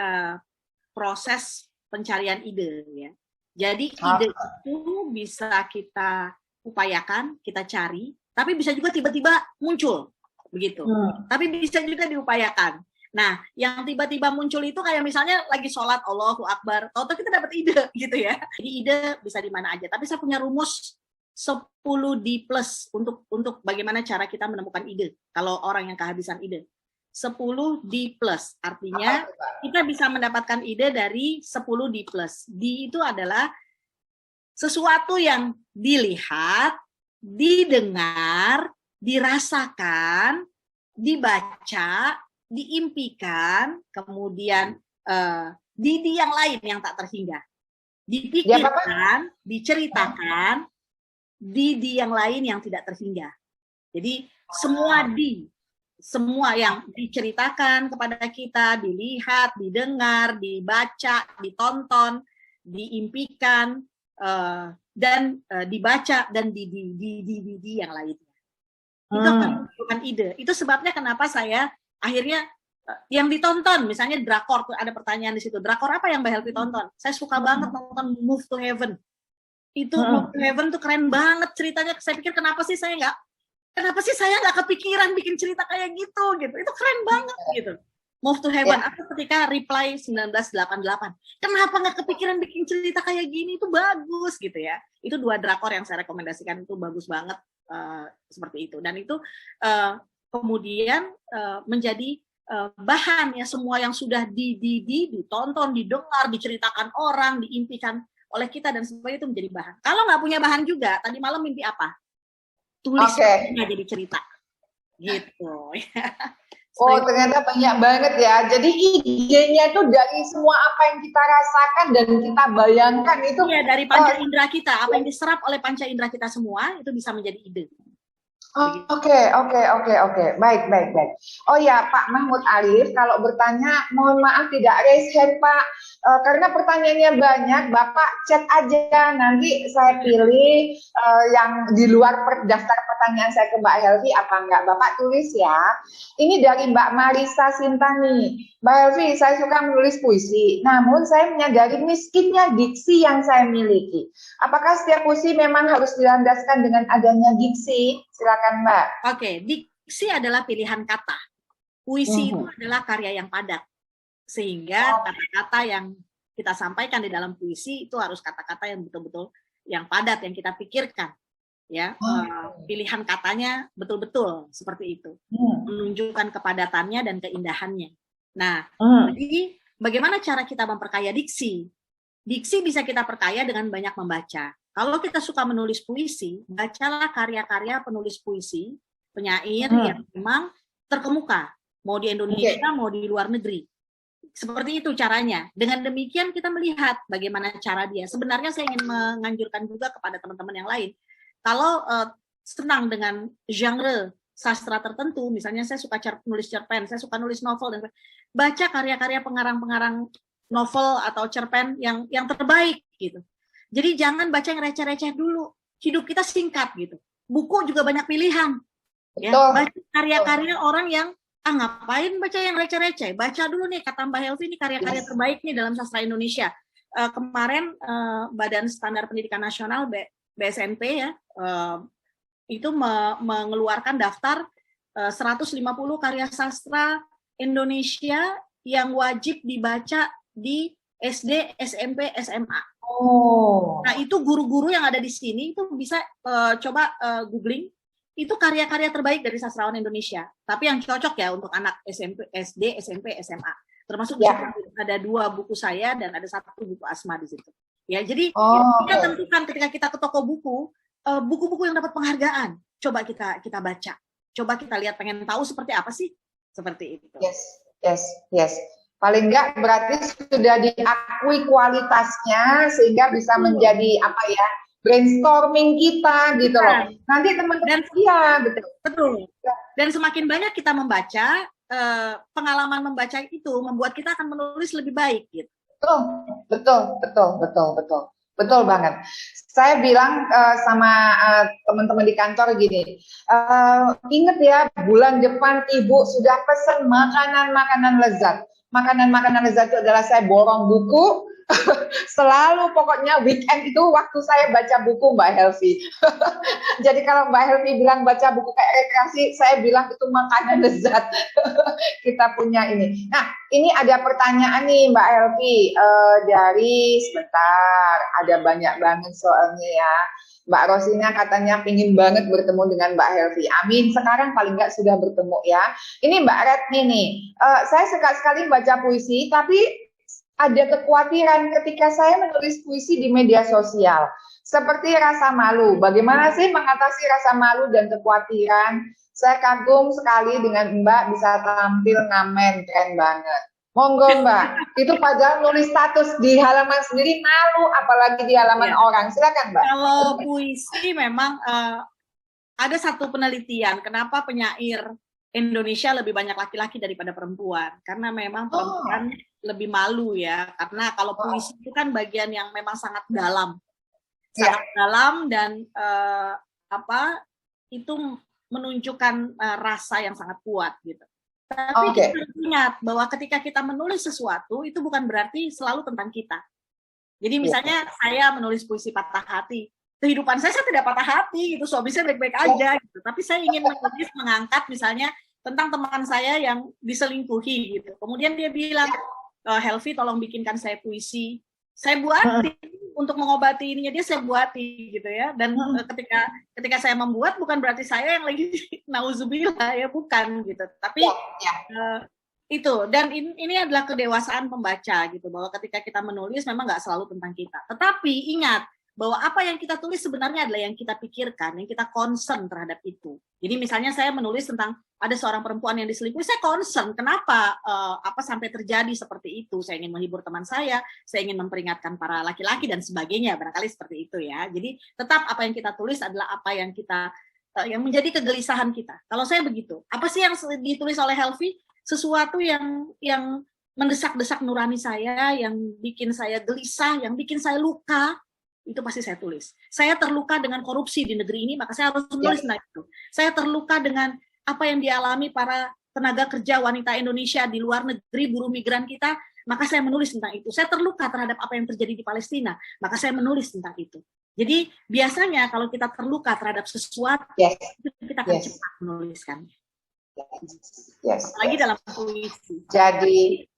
proses pencarian ide ya. Jadi ide itu bisa kita upayakan, kita cari, tapi bisa juga tiba-tiba muncul begitu. Tapi bisa juga diupayakan. Nah, yang tiba-tiba muncul itu kayak misalnya lagi sholat, Allahu Akbar, tahu-tahu kita dapat ide gitu ya. Jadi ide bisa di mana aja. Tapi saya punya rumus 10D+ untuk bagaimana cara kita menemukan ide kalau orang yang kehabisan ide. 10D+, artinya kita bisa mendapatkan ide dari 10D+. D itu adalah sesuatu yang dilihat, didengar, dirasakan, dibaca, diimpikan, kemudian di yang lain yang tak terhingga. Dipikirkan, diceritakan, di yang lain yang tidak terhingga. Jadi semua yang diceritakan kepada kita, dilihat, didengar, dibaca, ditonton, diimpikan, dan dibaca dan di yang lainnya. Itu akan menunjukkan ide. Itu sebabnya kenapa saya akhirnya yang ditonton, misalnya drakor, ada pertanyaan di situ, drakor apa yang Mbak Helvi tonton? Saya suka banget nonton Move to Heaven. Itu Move to Heaven tuh keren banget ceritanya. Saya pikir kenapa sih saya nggak kepikiran bikin cerita kayak gitu. Itu keren banget gitu. Move to Heaven, atau ketika Reply 1988. Kenapa nggak kepikiran bikin cerita kayak gini? Itu bagus gitu ya. Itu 2 drakor yang saya rekomendasikan, itu bagus banget seperti itu. Dan itu kemudian menjadi bahan ya, semua yang sudah ditonton, didengar, diceritakan orang, diimpikan oleh kita dan sebagainya itu menjadi bahan. Kalau nggak punya bahan juga, tadi malam mimpi apa? Tulis jadi cerita. Gitu. Oh, ternyata banyak banget ya. Jadi idenya itu dari semua apa yang kita rasakan dan kita bayangkan itu. Iya, dari panca indera kita. Apa yang diserap oleh panca indera kita semua, itu bisa menjadi ide. Oke. Baik. Oh ya, Pak Mahmud Alif, kalau bertanya, mohon maaf tidak raise hand, Pak. Karena pertanyaannya banyak, Bapak chat aja. Nanti saya pilih yang di luar daftar pertanyaan saya ke Mbak Helvi, apa enggak. Bapak tulis ya. Ini dari Mbak Marisa Sintani. Mbak Helvi, saya suka menulis puisi. Namun saya menyadari miskinnya diksi yang saya miliki. Apakah setiap puisi memang harus dilandaskan dengan adanya diksi? Silakan Mbak. Oke, diksi adalah pilihan kata. Puisi itu adalah karya yang padat. Sehingga kata-kata yang kita sampaikan di dalam puisi itu harus kata-kata yang betul-betul yang padat, yang kita pikirkan. Ya, pilihan katanya betul-betul seperti itu. Menunjukkan kepadatannya dan keindahannya. Nah, jadi bagaimana cara kita memperkaya diksi? Diksi bisa kita perkaya dengan banyak membaca. Kalau kita suka menulis puisi, bacalah karya-karya penulis puisi, penyair yang memang terkemuka, mau di Indonesia, mau di luar negeri. Seperti itu caranya. Dengan demikian kita melihat bagaimana cara dia. Sebenarnya saya ingin menganjurkan juga kepada teman-teman yang lain, kalau senang dengan genre sastra tertentu, misalnya saya suka nulis cerpen, saya suka nulis novel, dan baca karya-karya pengarang-pengarang novel atau cerpen yang terbaik gitu. Jadi jangan baca yang receh-receh dulu. Hidup kita singkat gitu. Buku juga banyak pilihan. Ya, baca karya-karya orang yang ngapain baca yang receh-receh? Baca dulu nih, kata Mbak Helvi, ini karya-karya terbaik nih dalam sastra Indonesia. Kemarin Badan Standar Pendidikan Nasional BSNP ya itu mengeluarkan daftar 150 karya sastra Indonesia yang wajib dibaca di SD, SMP, SMA. Nah itu guru-guru yang ada di sini itu bisa coba googling, itu karya-karya terbaik dari sastrawan Indonesia. Tapi yang cocok ya untuk anak SD, SMP, SMA. Termasuk ada 2 buku saya dan ada 1 buku Asma di situ. Ya, jadi kita tentukan ketika kita ke toko buku, buku-buku yang dapat penghargaan, coba kita baca. Coba kita lihat, pengen tahu seperti apa sih? Seperti itu. Yes. Paling enggak berarti sudah diakui kualitasnya sehingga bisa menjadi apa ya? Brainstorming kita gitu loh. Nanti teman-teman betul. Dan semakin banyak kita membaca, pengalaman membaca itu membuat kita akan menulis lebih baik gitu. Betul banget. Saya bilang sama teman-teman di kantor gini, ingat ya, bulan depan ibu sudah pesan makanan-makanan lezat. Makanan-makanan lezat itu adalah saya borong buku. Selalu pokoknya weekend itu waktu saya baca buku Mbak Helvi. Jadi kalau Mbak Helvi bilang baca buku kayak rekreasi, saya bilang itu makanan lezat. Kita punya ini. Nah, ini ada pertanyaan nih Mbak Helvi dari sebentar. Ada banyak banget soalnya ya. Mbak Rosina katanya pingin banget bertemu dengan Mbak Helvi. Amin. Sekarang paling nggak sudah bertemu ya. Ini Mbak Retni nih. Saya suka sekali baca puisi, tapi ada kekhawatiran ketika saya menulis puisi di media sosial. Seperti rasa malu. Bagaimana sih mengatasi rasa malu dan kekhawatiran? Saya kagum sekali dengan Mbak bisa tampil ngamen, keren banget. Monggo Mbak, itu padahal nulis status di halaman sendiri malu, apalagi di halaman orang. Silakan Mbak. Kalau puisi memang ada satu penelitian, kenapa penyair Indonesia lebih banyak laki-laki daripada perempuan, karena memang perempuan lebih malu ya, karena kalau puisi itu kan bagian yang memang sangat dalam, dalam dan itu menunjukkan rasa yang sangat kuat gitu. Tapi kita harus ingat bahwa ketika kita menulis sesuatu itu bukan berarti selalu tentang kita. Jadi misalnya saya menulis puisi patah hati, kehidupan saya tidak patah hati gitu, suami saya baik-baik aja gitu. Tapi saya ingin menulis mengangkat misalnya tentang teman saya yang diselingkuhi gitu. Kemudian dia bilang, Helvi tolong bikinkan saya puisi. Saya buatin untuk mengobati ininya, dia saya buatin gitu ya. Dan ketika saya membuat bukan berarti saya yang lagi nauzubillah ya, bukan gitu. Tapi itu, dan ini adalah kedewasaan pembaca gitu, bahwa ketika kita menulis memang nggak selalu tentang kita. Tetapi ingat bahwa apa yang kita tulis sebenarnya adalah yang kita pikirkan, yang kita concern terhadap itu. Jadi misalnya saya menulis tentang ada seorang perempuan yang diselingkuhi, saya concern kenapa apa sampai terjadi seperti itu. Saya ingin menghibur teman saya ingin memperingatkan para laki-laki dan sebagainya, barangkali seperti itu ya. Jadi tetap apa yang kita tulis adalah apa yang kita yang menjadi kegelisahan kita. Kalau saya begitu, apa sih yang ditulis oleh Helvi? Sesuatu yang mendesak-desak nurani saya, yang bikin saya gelisah, yang bikin saya luka. Itu pasti saya tulis. Saya terluka dengan korupsi di negeri ini, maka saya harus menulis tentang itu. Saya terluka dengan apa yang dialami para tenaga kerja wanita Indonesia di luar negeri, buruh migran kita, maka saya menulis tentang itu. Saya terluka terhadap apa yang terjadi di Palestina, maka saya menulis tentang itu. Jadi biasanya kalau kita terluka terhadap sesuatu, kita akan cepat menuliskan. Apalagi dalam puisi. Jadi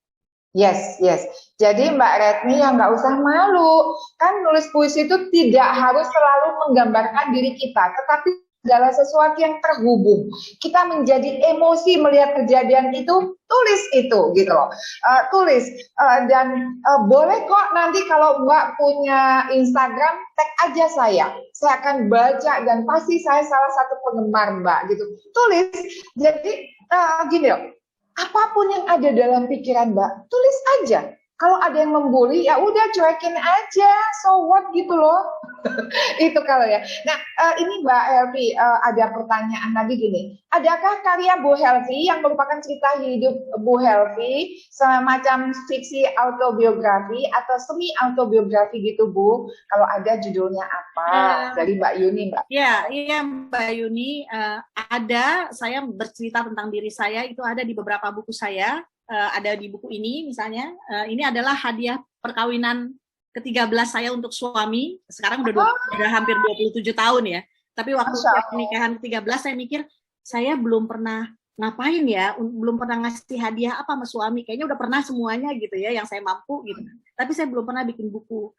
Jadi Mbak Retni yang nggak usah malu, kan nulis puisi itu tidak harus selalu menggambarkan diri kita, tetapi adalah sesuatu yang terhubung. Kita menjadi emosi melihat kejadian itu, tulis itu gitu loh. Tulis dan boleh kok nanti kalau Mbak punya Instagram, tag aja saya akan baca dan pasti saya salah satu penggemar Mbak gitu. Tulis, jadi gini loh. Apapun yang ada dalam pikiran Mbak, tulis aja. Kalau ada yang membuli, ya udah cuekin aja, so what gitu loh. Itu kalau ya. Nah, ini Mbak Helvi, ada pertanyaan lagi gini. Adakah karya Bu Helvi yang merupakan cerita hidup Bu Helvi semacam fiksi autobiografi atau semi autobiografi gitu Bu? Kalau ada judulnya apa? Dari Mbak Yuni, Mbak. Ya, iya Mbak Yuni, ada saya bercerita tentang diri saya itu ada di beberapa buku saya, ada di buku ini misalnya, ini adalah hadiah perkawinan ke-13 saya untuk suami, sekarang udah hampir 27 tahun ya. Tapi waktu pernikahan ke-13 saya mikir, saya belum pernah ngapain ya, belum pernah ngasih hadiah apa sama suami, kayaknya udah pernah semuanya gitu ya, yang saya mampu gitu. Tapi saya belum pernah bikin buku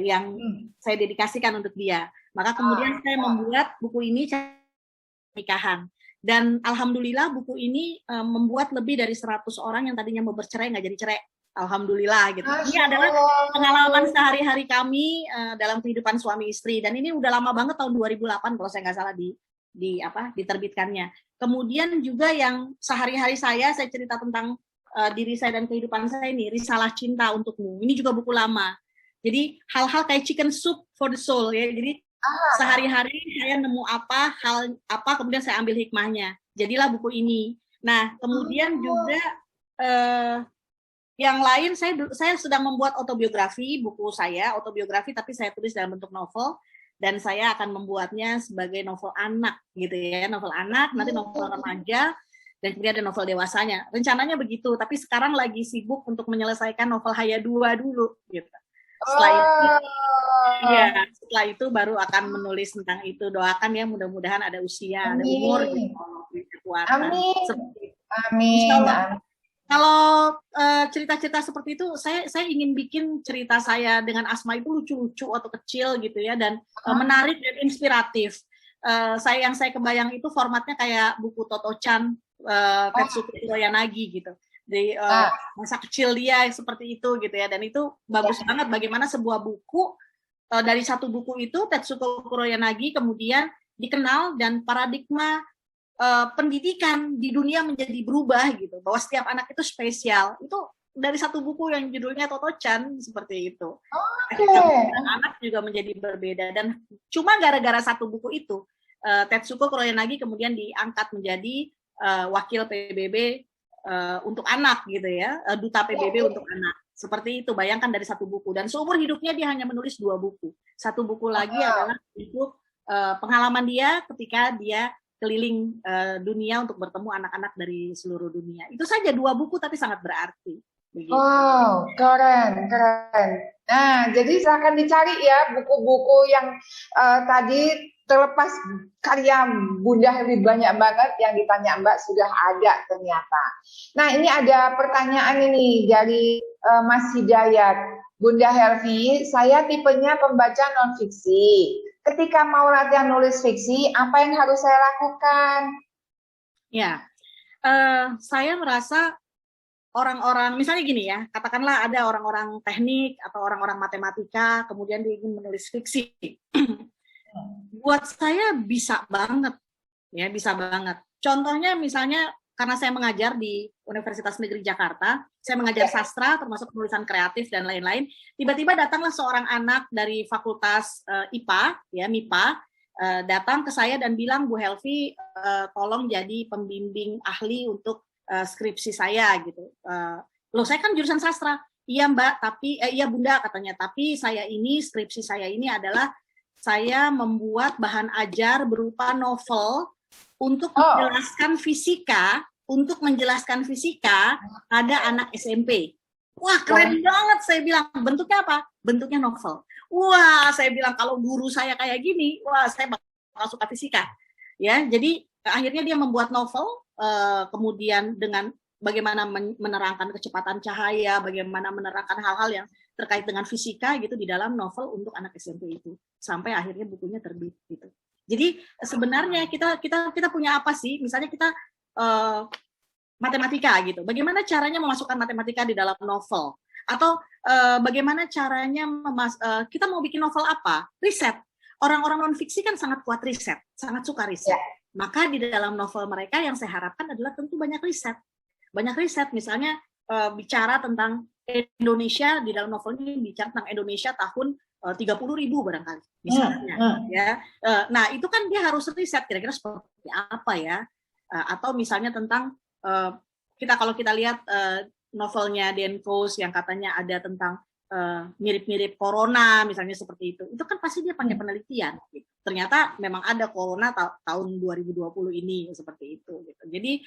yang saya dedikasikan untuk dia. Maka kemudian saya membuat buku ini pernikahan. Dan alhamdulillah buku ini membuat lebih dari 100 orang yang tadinya mau bercerai nggak jadi cerai. Alhamdulillah gitu. Ini adalah pengalaman sehari-hari kami dalam kehidupan suami istri, dan ini udah lama banget, tahun 2008 kalau saya nggak salah diterbitkannya. Kemudian juga yang sehari-hari saya cerita tentang diri saya dan kehidupan saya ini, Risalah Cinta Untukmu. Ini juga buku lama. Jadi hal-hal kayak chicken soup for the soul ya. Jadi sehari-hari saya nemu hal apa kemudian saya ambil hikmahnya. Jadilah buku ini. Nah, kemudian juga yang lain, saya sedang membuat autobiografi, buku saya, autobiografi, tapi saya tulis dalam bentuk novel, dan saya akan membuatnya sebagai novel anak, gitu ya, novel anak, nanti novel remaja, dan kemudian ada novel dewasanya. Rencananya begitu, tapi sekarang lagi sibuk untuk menyelesaikan novel Haya 2 dulu, gitu. Setelah itu baru akan menulis tentang itu. Doakan ya, mudah-mudahan ada usia, ada umur, gitu, kekuatan. Amin. Kalau cerita-cerita seperti itu, saya ingin bikin cerita saya dengan Asma itu lucu-lucu waktu kecil gitu ya, dan menarik dan inspiratif. Yang saya kebayang itu formatnya kayak buku Toto-chan, Tetsuko Kuroyanagi gitu. Di masa kecil dia seperti itu gitu ya, dan itu bagus banget bagaimana sebuah buku, dari satu buku itu Tetsuko Kuroyanagi kemudian dikenal, dan paradigma pendidikan di dunia menjadi berubah gitu, bahwa setiap anak itu spesial. Itu dari satu buku yang judulnya Toto-chan seperti itu. Anak juga menjadi berbeda, dan cuma gara-gara satu buku itu Tetsuko Kuroyanagi kemudian diangkat menjadi wakil PBB untuk anak gitu ya, duta PBB untuk anak. Seperti itu, bayangkan dari satu buku, dan seumur hidupnya dia hanya menulis 2 buku. Satu buku lagi adalah buku pengalaman dia ketika dia keliling dunia untuk bertemu anak-anak dari seluruh dunia. Itu saja 2 buku tapi sangat berarti. Begitu. Wow, keren. Nah, jadi silahkan dicari ya buku-buku yang tadi, terlepas karya Bunda Helvi banyak banget yang ditanya Mbak sudah ada ternyata. Nah, ini ada pertanyaan ini dari Mas Hidayat. Bunda Helvi, saya tipenya pembaca non-fiksi. Ketika mau latihan nulis fiksi, apa yang harus saya lakukan? Ya, saya merasa orang-orang, misalnya gini ya, katakanlah ada orang-orang teknik atau orang-orang matematika, kemudian dia ingin menulis fiksi. Buat saya bisa banget, ya bisa banget. Contohnya misalnya, karena saya mengajar di Universitas Negeri Jakarta, saya mengajar sastra, termasuk penulisan kreatif dan lain-lain. Tiba-tiba datanglah seorang anak dari Fakultas IPA, ya MIPA, datang ke saya dan bilang, Bu Helvi, tolong jadi pembimbing ahli untuk skripsi saya gitu. Loh, saya kan jurusan sastra. Iya Mbak, tapi iya Bunda katanya. Tapi skripsi saya ini adalah saya membuat bahan ajar berupa novel untuk menjelaskan fisika pada anak SMP. Wah, keren banget, saya bilang. Bentuknya apa? Bentuknya novel. Wah, saya bilang kalau guru saya kayak gini, wah saya bakal suka fisika. Ya, jadi akhirnya dia membuat novel, kemudian dengan bagaimana menerangkan kecepatan cahaya, bagaimana menerangkan hal-hal yang terkait dengan fisika gitu di dalam novel untuk anak SMP itu. Sampai akhirnya bukunya terbit gitu. Jadi sebenarnya kita punya apa sih? Misalnya kita matematika gitu. Bagaimana caranya memasukkan matematika di dalam novel? Atau bagaimana caranya kita mau bikin novel apa? Riset. Orang-orang non-fiksi kan sangat kuat riset, sangat suka riset. Maka di dalam novel mereka yang saya harapkan adalah tentu banyak riset. Banyak riset, misalnya bicara tentang Indonesia, di dalam novel ini bicara tentang Indonesia tahun 30.000 barangkali misalnya ya. Nah itu kan dia harus riset kira-kira seperti apa ya, atau misalnya tentang kalau kita lihat novelnya Dan Foust yang katanya ada tentang mirip-mirip corona misalnya seperti itu kan pasti dia pakai penelitian gitu. Ternyata memang ada corona tahun 2020 ini seperti itu gitu. Jadi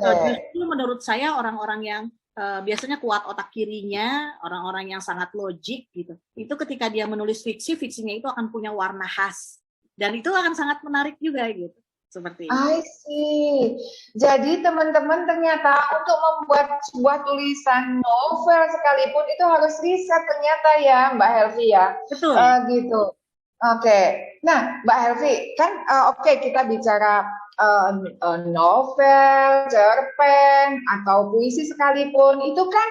justru menurut saya orang-orang yang biasanya kuat otak kirinya, orang-orang yang sangat logik gitu, itu ketika dia menulis fiksinya itu akan punya warna khas dan itu akan sangat menarik juga gitu, seperti itu. I see. Jadi teman-teman ternyata untuk membuat sebuah tulisan novel sekalipun itu harus riset ternyata ya Mbak Helvi ya. Betul. Gitu. Oke. Nah Mbak Helvi kan oke, kita bicara novel, cerpen, atau puisi sekalipun, itu kan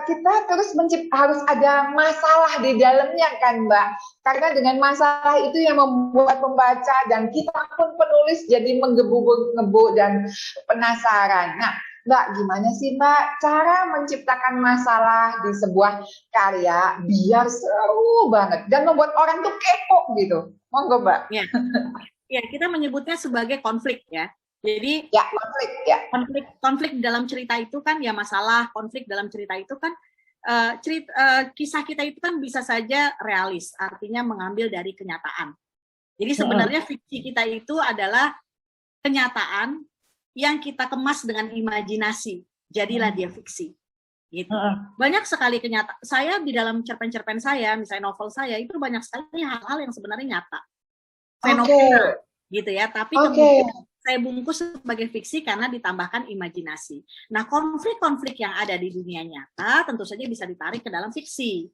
kita terus harus ada masalah di dalamnya kan Mbak. Karena dengan masalah itu yang membuat pembaca dan kita pun penulis jadi menggebu-gebu dan penasaran. Nah Mbak, gimana sih Mbak cara menciptakan masalah di sebuah karya biar seru banget dan membuat orang tuh kepo gitu? Monggo Mbak. Ya, kita menyebutnya sebagai konflik ya. Jadi ya, konflik ya. Konflik dalam cerita itu kan ya masalah, konflik dalam cerita itu kan kisah kita itu kan bisa saja realis, artinya mengambil dari kenyataan. Jadi sebenarnya fiksi kita itu adalah kenyataan yang kita kemas dengan imajinasi. Jadilah dia fiksi. Gitu. Banyak sekali kenyataan. Saya di dalam cerpen-cerpen saya, misalnya novel saya, itu banyak sekali hal-hal yang sebenarnya nyata. Fenomena gitu ya, tapi kemudian saya bungkus sebagai fiksi karena ditambahkan imajinasi. Nah, konflik-konflik yang ada di dunia nyata tentu saja bisa ditarik ke dalam fiksi.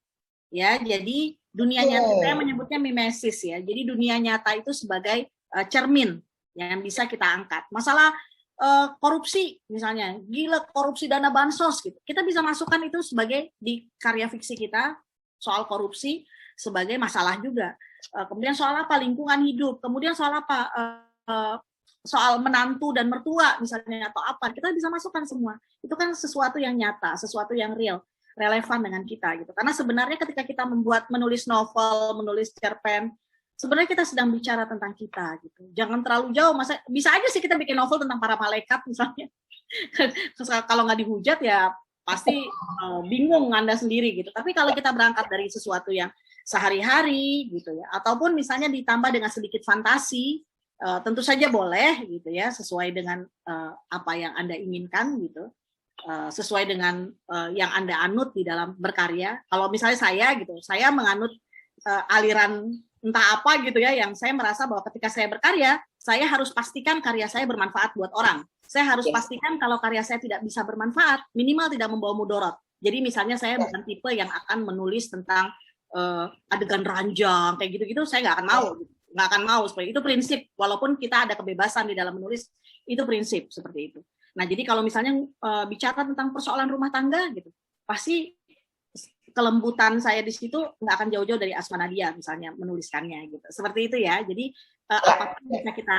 Ya, jadi dunia nyata saya menyebutnya mimesis ya. Jadi dunia nyata itu sebagai cermin yang bisa kita angkat. Masalah korupsi misalnya, gila korupsi dana bansos gitu. Kita bisa masukkan itu sebagai di karya fiksi kita soal korupsi sebagai masalah juga. Kemudian soal apa? Lingkungan hidup. Kemudian soal apa? Soal menantu dan mertua misalnya atau apa. Kita bisa masukkan semua. Itu kan sesuatu yang nyata, sesuatu yang real, relevan dengan kita gitu. Karena sebenarnya ketika kita menulis novel, menulis cerpen, sebenarnya kita sedang bicara tentang kita gitu. Jangan terlalu jauh. Bisa aja sih kita bikin novel tentang para malaikat misalnya. Kalau nggak dihujat ya pasti bingung Anda sendiri gitu. Tapi kalau kita berangkat dari sesuatu yang sehari-hari gitu ya, ataupun misalnya ditambah dengan sedikit fantasi, tentu saja boleh gitu ya, sesuai dengan apa yang Anda inginkan gitu, sesuai dengan yang Anda anut di dalam berkarya. Kalau misalnya saya gitu, saya menganut aliran entah apa gitu ya, yang saya merasa bahwa ketika saya berkarya, saya harus pastikan karya saya bermanfaat buat orang. Saya harus pastikan kalau karya saya tidak bisa bermanfaat, minimal tidak membawa mudarat. Jadi misalnya saya bukan tipe yang akan menulis tentang adegan ranjang kayak gitu-gitu, saya nggak akan mau seperti itu. Prinsip, walaupun kita ada kebebasan di dalam menulis, itu prinsip seperti itu. Nah jadi kalau misalnya bicara tentang persoalan rumah tangga gitu, pasti kelembutan saya di situ nggak akan jauh-jauh dari Asma Nadia misalnya menuliskannya gitu, seperti itu ya. Jadi apapun bisa kita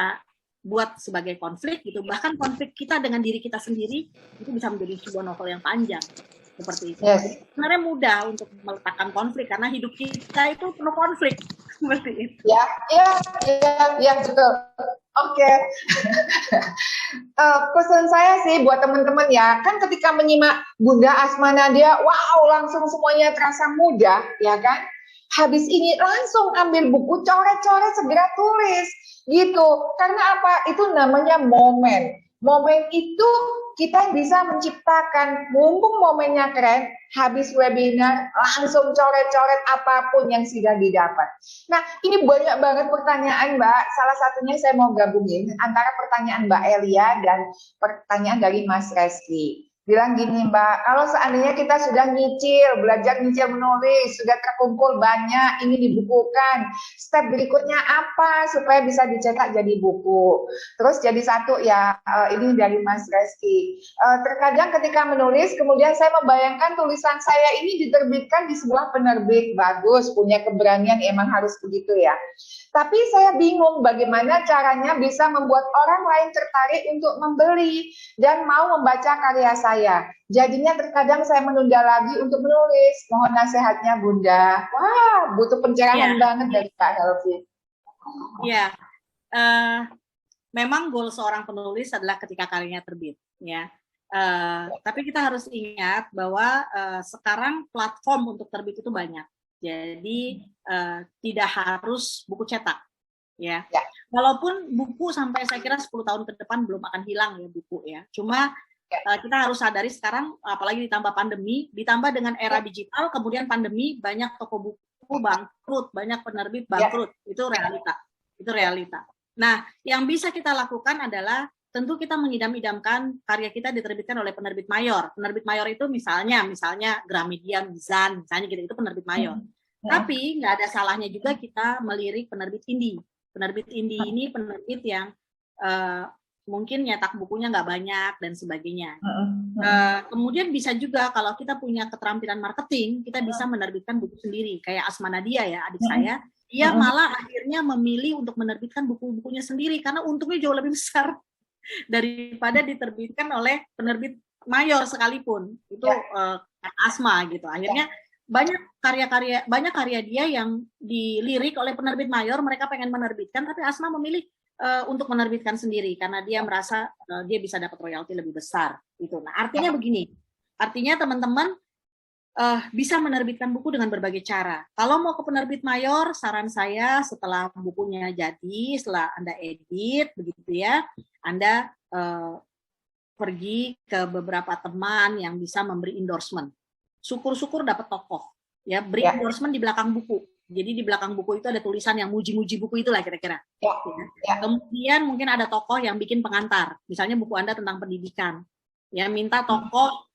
buat sebagai konflik gitu, bahkan konflik kita dengan diri kita sendiri itu bisa menjadi sebuah novel yang panjang. Seperti itu. Sebenarnya mudah untuk meletakkan konflik karena hidup kita itu penuh konflik seperti itu. Ya betul. Oke. Pesan saya sih buat teman-teman ya, kan ketika menyimak Bunda Asma Nadia, wow langsung semuanya terasa mudah, ya kan? Habis ini langsung ambil buku, coret-coret, segera tulis, gitu. Karena apa? Itu namanya momen. Momen itu kita bisa menciptakan, mumpung momennya keren, habis webinar langsung coret-coret apapun yang sudah didapat. Nah, ini banyak banget pertanyaan Mbak. Salah satunya saya mau gabungin antara pertanyaan Mbak Elia dan pertanyaan dari Mas Reski. Bilang gini Mbak, kalau seandainya kita sudah belajar nyicil menulis, sudah terkumpul banyak, ini dibukukan, step berikutnya apa supaya bisa dicetak jadi buku? Terus jadi satu ya, ini dari Mas Reski. Terkadang ketika menulis, kemudian saya membayangkan tulisan saya ini diterbitkan di sebuah penerbit, bagus, punya keberanian, emang harus begitu ya. Tapi saya bingung bagaimana caranya bisa membuat orang lain tertarik untuk membeli dan mau membaca karya saya. saya. Jadinya terkadang saya menunda lagi untuk menulis. Mohon nasihatnya Bunda. Wah, butuh pencerahan banget dari Kak Helvi. Iya, memang goal seorang penulis adalah ketika karyanya terbit, ya. Tapi kita harus ingat bahwa sekarang platform untuk terbit itu banyak. Jadi tidak harus buku cetak, ya. Walaupun buku sampai saya kira 10 tahun ke depan belum akan hilang ya buku ya. Cuma kita harus sadari sekarang, apalagi ditambah pandemi, ditambah dengan era digital, kemudian pandemi, banyak toko buku bangkrut, banyak penerbit bangkrut, itu realita. Nah, yang bisa kita lakukan adalah tentu kita mengidam-idamkan karya kita diterbitkan oleh penerbit mayor. Penerbit mayor itu misalnya Gramedia, Mizan, misalnya gitu, itu penerbit mayor. Tapi nggak ada salahnya juga kita melirik penerbit indie. Penerbit indie ini penerbit yang mungkin nyetak bukunya nggak banyak dan sebagainya. Kemudian bisa juga kalau kita punya keterampilan marketing, kita bisa menerbitkan buku sendiri. Kayak Asma Nadia ya, adik saya, dia malah akhirnya memilih untuk menerbitkan buku-bukunya sendiri karena untungnya jauh lebih besar daripada diterbitkan oleh penerbit mayor sekalipun. Itu Asma gitu. Akhirnya banyak karya dia yang dilirik oleh penerbit mayor, mereka pengen menerbitkan, tapi Asma memilih untuk menerbitkan sendiri karena dia merasa dia bisa dapat royalti lebih besar itu. Nah, artinya begini. Artinya teman-teman bisa menerbitkan buku dengan berbagai cara. Kalau mau ke penerbit mayor, saran saya setelah bukunya jadi, setelah Anda edit begitu ya, Anda pergi ke beberapa teman yang bisa memberi endorsement. Syukur-syukur dapat tokoh ya, beri endorsement di belakang buku. Jadi di belakang buku itu ada tulisan yang muji-muji buku itulah kira-kira. Kemudian mungkin ada tokoh yang bikin pengantar. Misalnya buku Anda tentang pendidikan. Ya, minta tokoh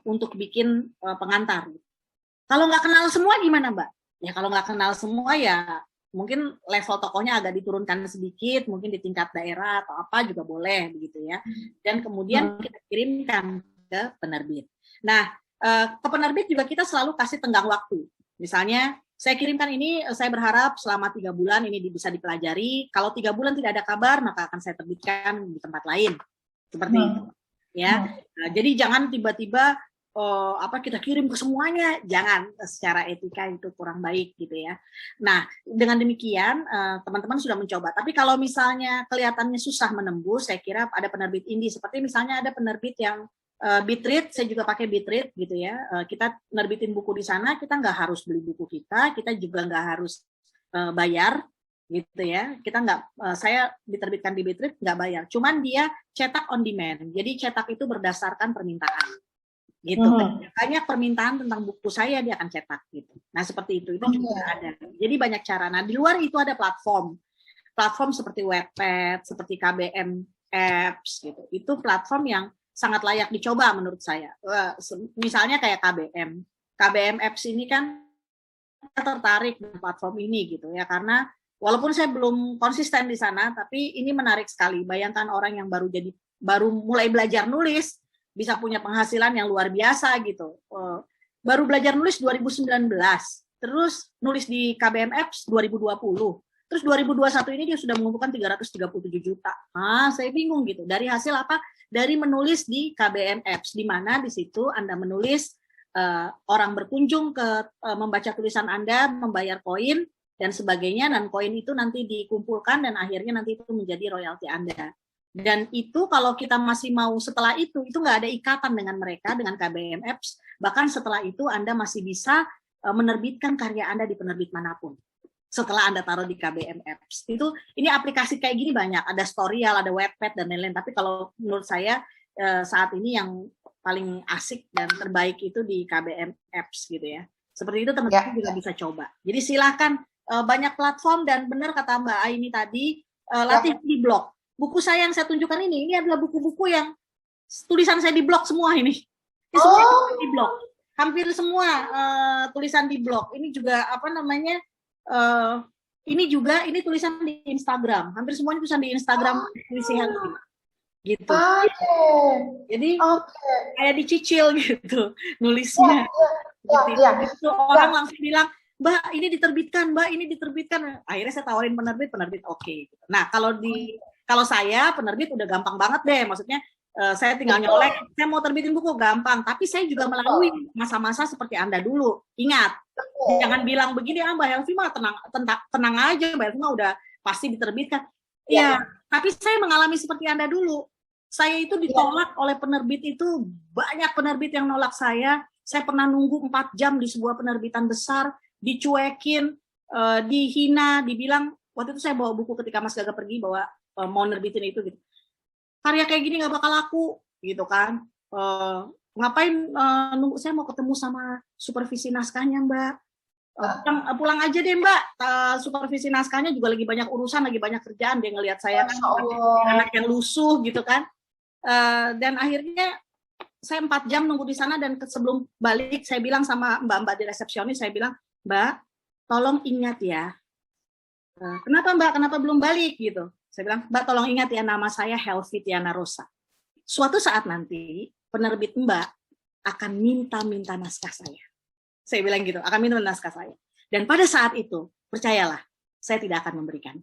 untuk bikin pengantar. Kalau nggak kenal semua gimana, Mbak? Ya kalau nggak kenal semua ya mungkin level tokohnya agak diturunkan sedikit, mungkin di tingkat daerah atau apa juga boleh begitu ya. Dan kemudian kita kirimkan ke penerbit. Nah, ke penerbit juga kita selalu kasih tenggang waktu. Misalnya saya kirimkan ini, saya berharap selama 3 bulan ini bisa dipelajari. Kalau 3 bulan tidak ada kabar, maka akan saya terbitkan di tempat lain. Seperti itu. Ya. Nah, jadi jangan tiba-tiba kita kirim ke semuanya. Jangan, secara etika itu kurang baik gitu ya. Nah, dengan demikian teman-teman sudah mencoba. Tapi kalau misalnya kelihatannya susah menembus, saya kira ada penerbit indie. Seperti misalnya ada penerbit yang Bitread, saya juga pakai Bitread gitu ya. Kita nerbitin buku di sana, kita nggak harus beli buku kita juga nggak harus bayar gitu ya. Kita nggak, saya diterbitkan di Bitread nggak bayar. Cuman dia cetak on demand. Jadi cetak itu berdasarkan permintaan gitu. Banyak permintaan tentang buku saya dia akan cetak gitu. Nah seperti itu juga ada. Jadi banyak cara. Nah di luar itu ada platform seperti Wattpad, seperti KBM Apps gitu. Itu platform yang sangat layak dicoba menurut saya. Misalnya kayak KBM Apps ini kan tertarik dengan platform ini gitu ya, karena walaupun saya belum konsisten di sana, tapi ini menarik sekali. Bayangkan orang yang baru mulai belajar nulis bisa punya penghasilan yang luar biasa gitu. Baru belajar nulis 2019, terus nulis di KBM Apps 2020. Terus 2021 ini dia sudah mengumpulkan 337 juta. Saya bingung gitu. Dari hasil apa? Dari menulis di KBM Apps, di mana di situ Anda menulis, orang berkunjung ke membaca tulisan Anda, membayar koin dan sebagainya, dan koin itu nanti dikumpulkan dan akhirnya nanti itu menjadi royalti Anda. Dan itu kalau kita masih mau setelah itu nggak ada ikatan dengan mereka, dengan KBM Apps. Bahkan setelah itu Anda masih bisa menerbitkan karya Anda di penerbit manapun. Setelah Anda taruh di KBM Apps. Ini aplikasi kayak gini banyak, ada Storyal, ada Wattpad dan lain-lain. Tapi kalau menurut saya saat ini yang paling asik dan terbaik itu di KBM Apps gitu ya. Seperti itu teman-teman juga bisa coba. Jadi silahkan, banyak platform, dan benar kata Mbak Aini tadi, latih di blog. Buku saya yang saya tunjukkan ini adalah buku-buku yang tulisan saya di blog semua ini. Ini semua di blog. Hampir semua tulisan di blog. Ini juga ini tulisan di Instagram. Hampir semuanya tulisan di Instagram Puisi Helvi. Gitu. Jadi kayak dicicil gitu nulisnya. Gitu. Orang langsung bilang, Mbak ini diterbitkan. Akhirnya saya tawarin penerbit oke. Gitu. Nah kalau saya penerbit udah gampang banget deh. Maksudnya Saya tinggal nyolek, saya mau terbitin buku gampang, tapi saya juga melalui masa-masa seperti Anda dulu. Ingat, jangan bilang begini, Mbak Helvi mah tenang aja, Mbak Helvi mah udah pasti diterbitkan. Iya, tapi saya mengalami seperti Anda dulu. Saya itu ditolak oleh penerbit itu, banyak penerbit yang nolak saya. Saya pernah nunggu 4 jam di sebuah penerbitan besar, dicuekin, dihina, dibilang, waktu itu saya bawa buku ketika Mas Gaga pergi, bawa mau nerbitin itu gitu. Karya kayak gini nggak bakal laku, gitu kan. Ngapain nunggu, saya mau ketemu sama supervisi naskahnya, Mbak. Pulang aja deh, Mbak. Supervisi naskahnya juga lagi banyak urusan, lagi banyak kerjaan. Dia ngelihat saya kan anak yang lusuh gitu kan. Dan akhirnya saya 4 jam nunggu di sana, dan sebelum balik saya bilang sama mbak-mbak di resepsionis, saya bilang, Mbak, tolong ingat ya. Kenapa Mbak? Kenapa belum balik gitu? Saya bilang, Mbak tolong ingat ya, nama saya Helvi Tiana Rosa. Suatu saat nanti penerbit Mbak akan minta naskah saya. Saya bilang gitu, akan minta naskah saya. Dan pada saat itu, percayalah, saya tidak akan memberikan.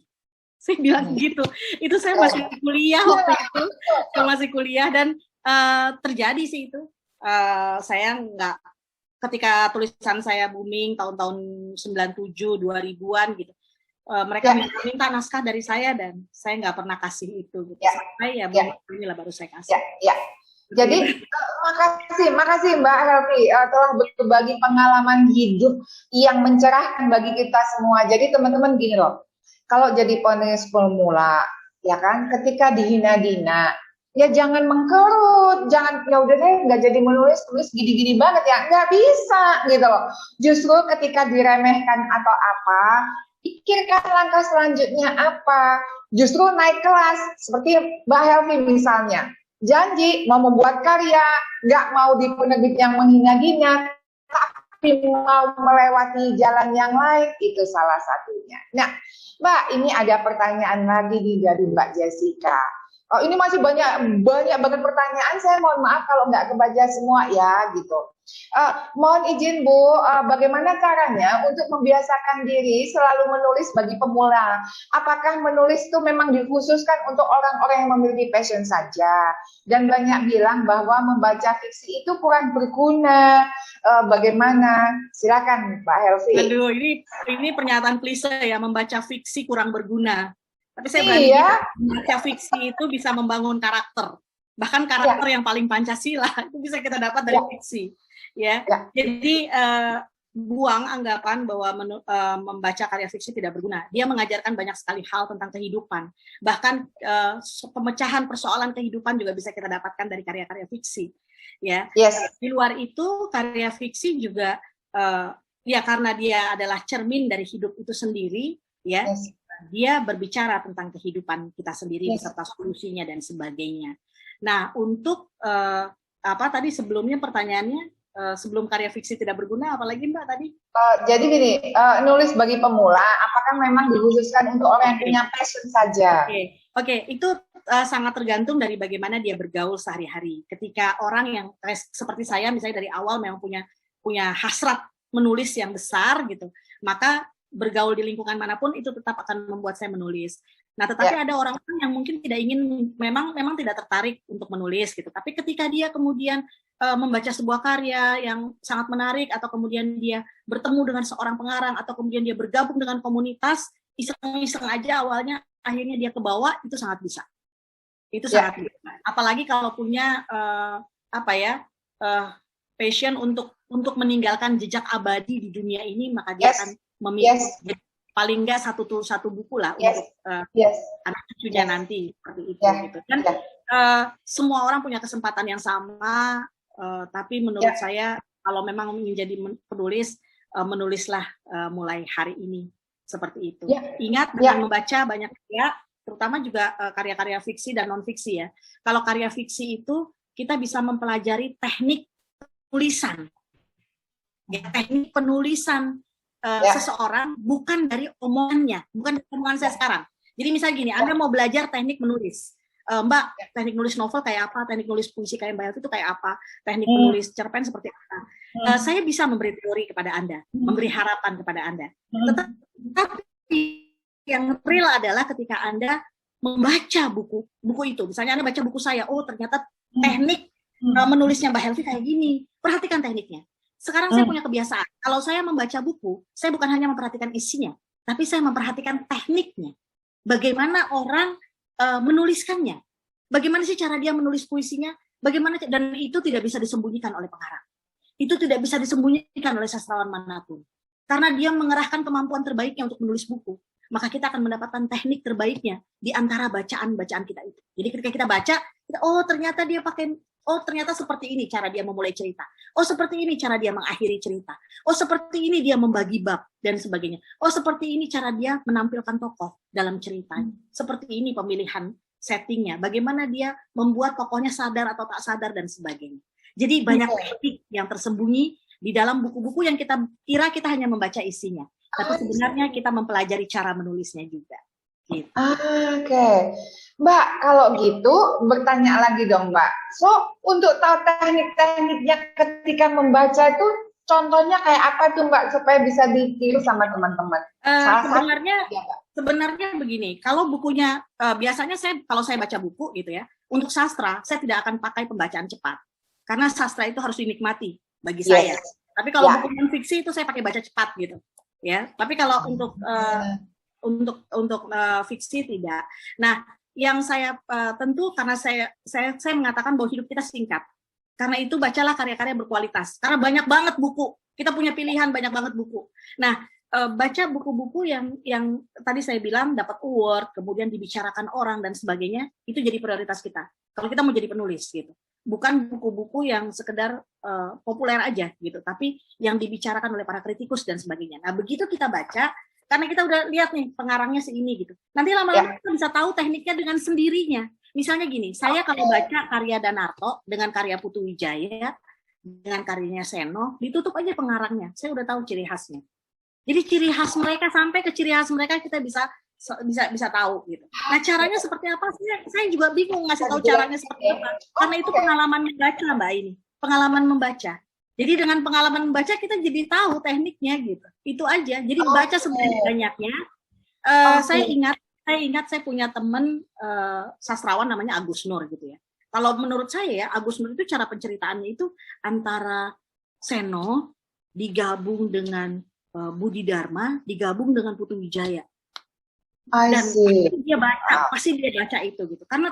Saya bilang gitu. Itu saya masih kuliah waktu itu. Saya masih kuliah, dan terjadi sih itu. Saya nggak, ketika tulisan saya booming tahun-tahun 97, 2000-an gitu, mereka minta naskah dari saya, dan saya nggak pernah kasih itu. Gitu. Sampai ya inilah baru saya kasih. Jadi makasih Mbak Helvi telah berbagi pengalaman hidup yang mencerahkan bagi kita semua. Jadi teman-teman gini loh, kalau jadi penulis pemula, ya kan, ketika dihina-dina, ya jangan mengkerut, jangan ya udah deh nggak jadi menulis gini-gini banget ya, nggak bisa gitu loh. Justru ketika diremehkan atau apa, pikirkan langkah selanjutnya apa. Justru naik kelas, seperti Mbak Helvi misalnya. Janji mau membuat karya, nggak mau di penerbit yang menghina-hina, tapi mau melewati jalan yang lain, itu salah satunya. Nah, Mbak, ini ada pertanyaan lagi dari Mbak Jessica. Oh, ini masih banyak banget pertanyaan. Saya mohon maaf kalau nggak kebaca semua ya, gitu. Mohon izin Bu, bagaimana caranya untuk membiasakan diri selalu menulis bagi pemula? Apakah menulis itu memang dikhususkan untuk orang-orang yang memiliki passion saja? Dan banyak bilang bahwa membaca fiksi itu kurang berguna. Bagaimana? Silakan Mbak Helvi. Aduh, ini pernyataan klise ya, membaca fiksi kurang berguna. Tapi saya berani membaca fiksi itu bisa membangun karakter. Bahkan karakter yang paling Pancasila itu bisa kita dapat dari fiksi. Ya. Jadi buang anggapan bahwa membaca karya fiksi tidak berguna. Dia mengajarkan banyak sekali hal tentang kehidupan. Bahkan pemecahan persoalan kehidupan juga bisa kita dapatkan dari karya-karya fiksi. Ya. Di luar itu karya fiksi juga ya karena dia adalah cermin dari hidup itu sendiri, ya. Dia berbicara tentang kehidupan kita sendiri beserta solusinya dan sebagainya. Nah, untuk apa tadi sebelumnya pertanyaannya, sebelum karya fiksi tidak berguna, apalagi Mbak tadi? Jadi gini, nulis bagi pemula, apakah memang dikhususkan untuk orang yang punya passion saja? Oke, itu sangat tergantung dari bagaimana dia bergaul sehari-hari. Ketika orang yang seperti saya, misalnya dari awal memang punya hasrat menulis yang besar gitu, maka bergaul di lingkungan manapun itu tetap akan membuat saya menulis. Nah, tetapi ada orang-orang yang mungkin tidak ingin, memang tidak tertarik untuk menulis gitu. Tapi ketika dia kemudian membaca sebuah karya yang sangat menarik, atau kemudian dia bertemu dengan seorang pengarang, atau kemudian dia bergabung dengan komunitas, iseng-iseng aja awalnya, akhirnya dia kebawa, itu sangat bisa. Itu sangat bisa. Apalagi kalau punya passion untuk meninggalkan jejak abadi di dunia ini, maka dia akan memiliki paling nggak satu buku lah untuk anak cucunya nanti seperti itu gitu. Dan semua orang punya kesempatan yang sama, tapi menurut saya kalau memang menjadi penulis, menulislah mulai hari ini seperti itu. Ingat dengan membaca banyak karya, terutama juga karya-karya fiksi dan non fiksi ya. Kalau karya fiksi itu kita bisa mempelajari teknik tulisan, teknik penulisan seseorang bukan dari omongannya, bukan dari omongan saya sekarang. Jadi misalnya gini, Anda mau belajar teknik menulis, Mbak, teknik nulis novel kayak apa, teknik nulis puisi kayak Mbak Helvi itu kayak apa, teknik menulis cerpen seperti apa. Saya bisa memberi teori kepada Anda, memberi harapan kepada Anda. Tetapi yang real adalah ketika Anda membaca buku itu, misalnya Anda baca buku saya, oh ternyata teknik menulisnya Mbak Helvi kayak gini. Perhatikan tekniknya. Sekarang saya punya kebiasaan, kalau saya membaca buku, saya bukan hanya memperhatikan isinya, tapi saya memperhatikan tekniknya. Bagaimana orang menuliskannya. Bagaimana sih cara dia menulis puisinya? Bagaimana, dan itu tidak bisa disembunyikan oleh pengarang. Itu tidak bisa disembunyikan oleh sastrawan manapun. Karena dia mengerahkan kemampuan terbaiknya untuk menulis buku. Maka kita akan mendapatkan teknik terbaiknya di antara bacaan-bacaan kita itu. Jadi ketika kita baca, oh ternyata dia pakai, oh ternyata seperti ini cara dia memulai cerita. Oh seperti ini cara dia mengakhiri cerita. Oh seperti ini dia membagi bab dan sebagainya. Oh seperti ini cara dia menampilkan tokoh dalam ceritanya. Seperti ini pemilihan settingnya. Bagaimana dia membuat tokohnya sadar atau tak sadar dan sebagainya. Jadi banyak teknik yang tersembunyi di dalam buku-buku yang kita kira kita hanya membaca isinya. Tapi sebenarnya kita mempelajari cara menulisnya juga. Gitu. Oke. Mbak, kalau gitu bertanya lagi dong Mbak. So, untuk tahu teknik-tekniknya ketika membaca itu contohnya kayak apa tuh Mbak supaya bisa ditiru sama teman-teman? Sebenarnya begini, kalau bukunya biasanya kalau saya baca buku gitu ya, untuk sastra saya tidak akan pakai pembacaan cepat. Karena sastra itu harus dinikmati bagi saya. Tapi kalau buku non fiksi itu saya pakai baca cepat gitu. Ya, tapi kalau untuk fiksi tidak. Nah, yang saya tentu karena saya mengatakan bahwa hidup kita singkat. Karena itu bacalah karya-karya berkualitas. Karena banyak banget buku. Kita punya pilihan banyak banget buku. Nah, baca buku-buku yang tadi saya bilang dapat award, kemudian dibicarakan orang dan sebagainya, itu jadi prioritas kita. Kalau kita mau jadi penulis gitu. Bukan buku-buku yang sekedar populer aja gitu, tapi yang dibicarakan oleh para kritikus dan sebagainya. Nah, begitu kita baca, karena kita udah lihat nih pengarangnya segini gitu. Nanti lama-lama kita bisa tahu tekniknya dengan sendirinya. Misalnya gini, saya kalau baca karya Danarto dengan karya Putu Wijaya, dengan karyanya Seno, ditutup aja pengarangnya. Saya udah tahu ciri khasnya. Jadi ciri khas mereka, sampai ke ciri khas mereka kita bisa tahu gitu. Nah, caranya seperti apa sih? Saya juga bingung ngasih tahu caranya seperti apa. Karena itu pengalaman membaca, Mbak ini. Pengalaman membaca. Jadi dengan pengalaman membaca kita jadi tahu tekniknya gitu. Itu aja. Jadi baca sebanyak-banyaknya. Saya ingat saya punya teman sastrawan namanya Agus Nur gitu ya. Kalau menurut saya ya, Agus Nur itu cara penceritaannya itu antara Seno digabung dengan Budi Dharma, digabung dengan Putu Wijaya. Dan pasti dia baca itu gitu. Karena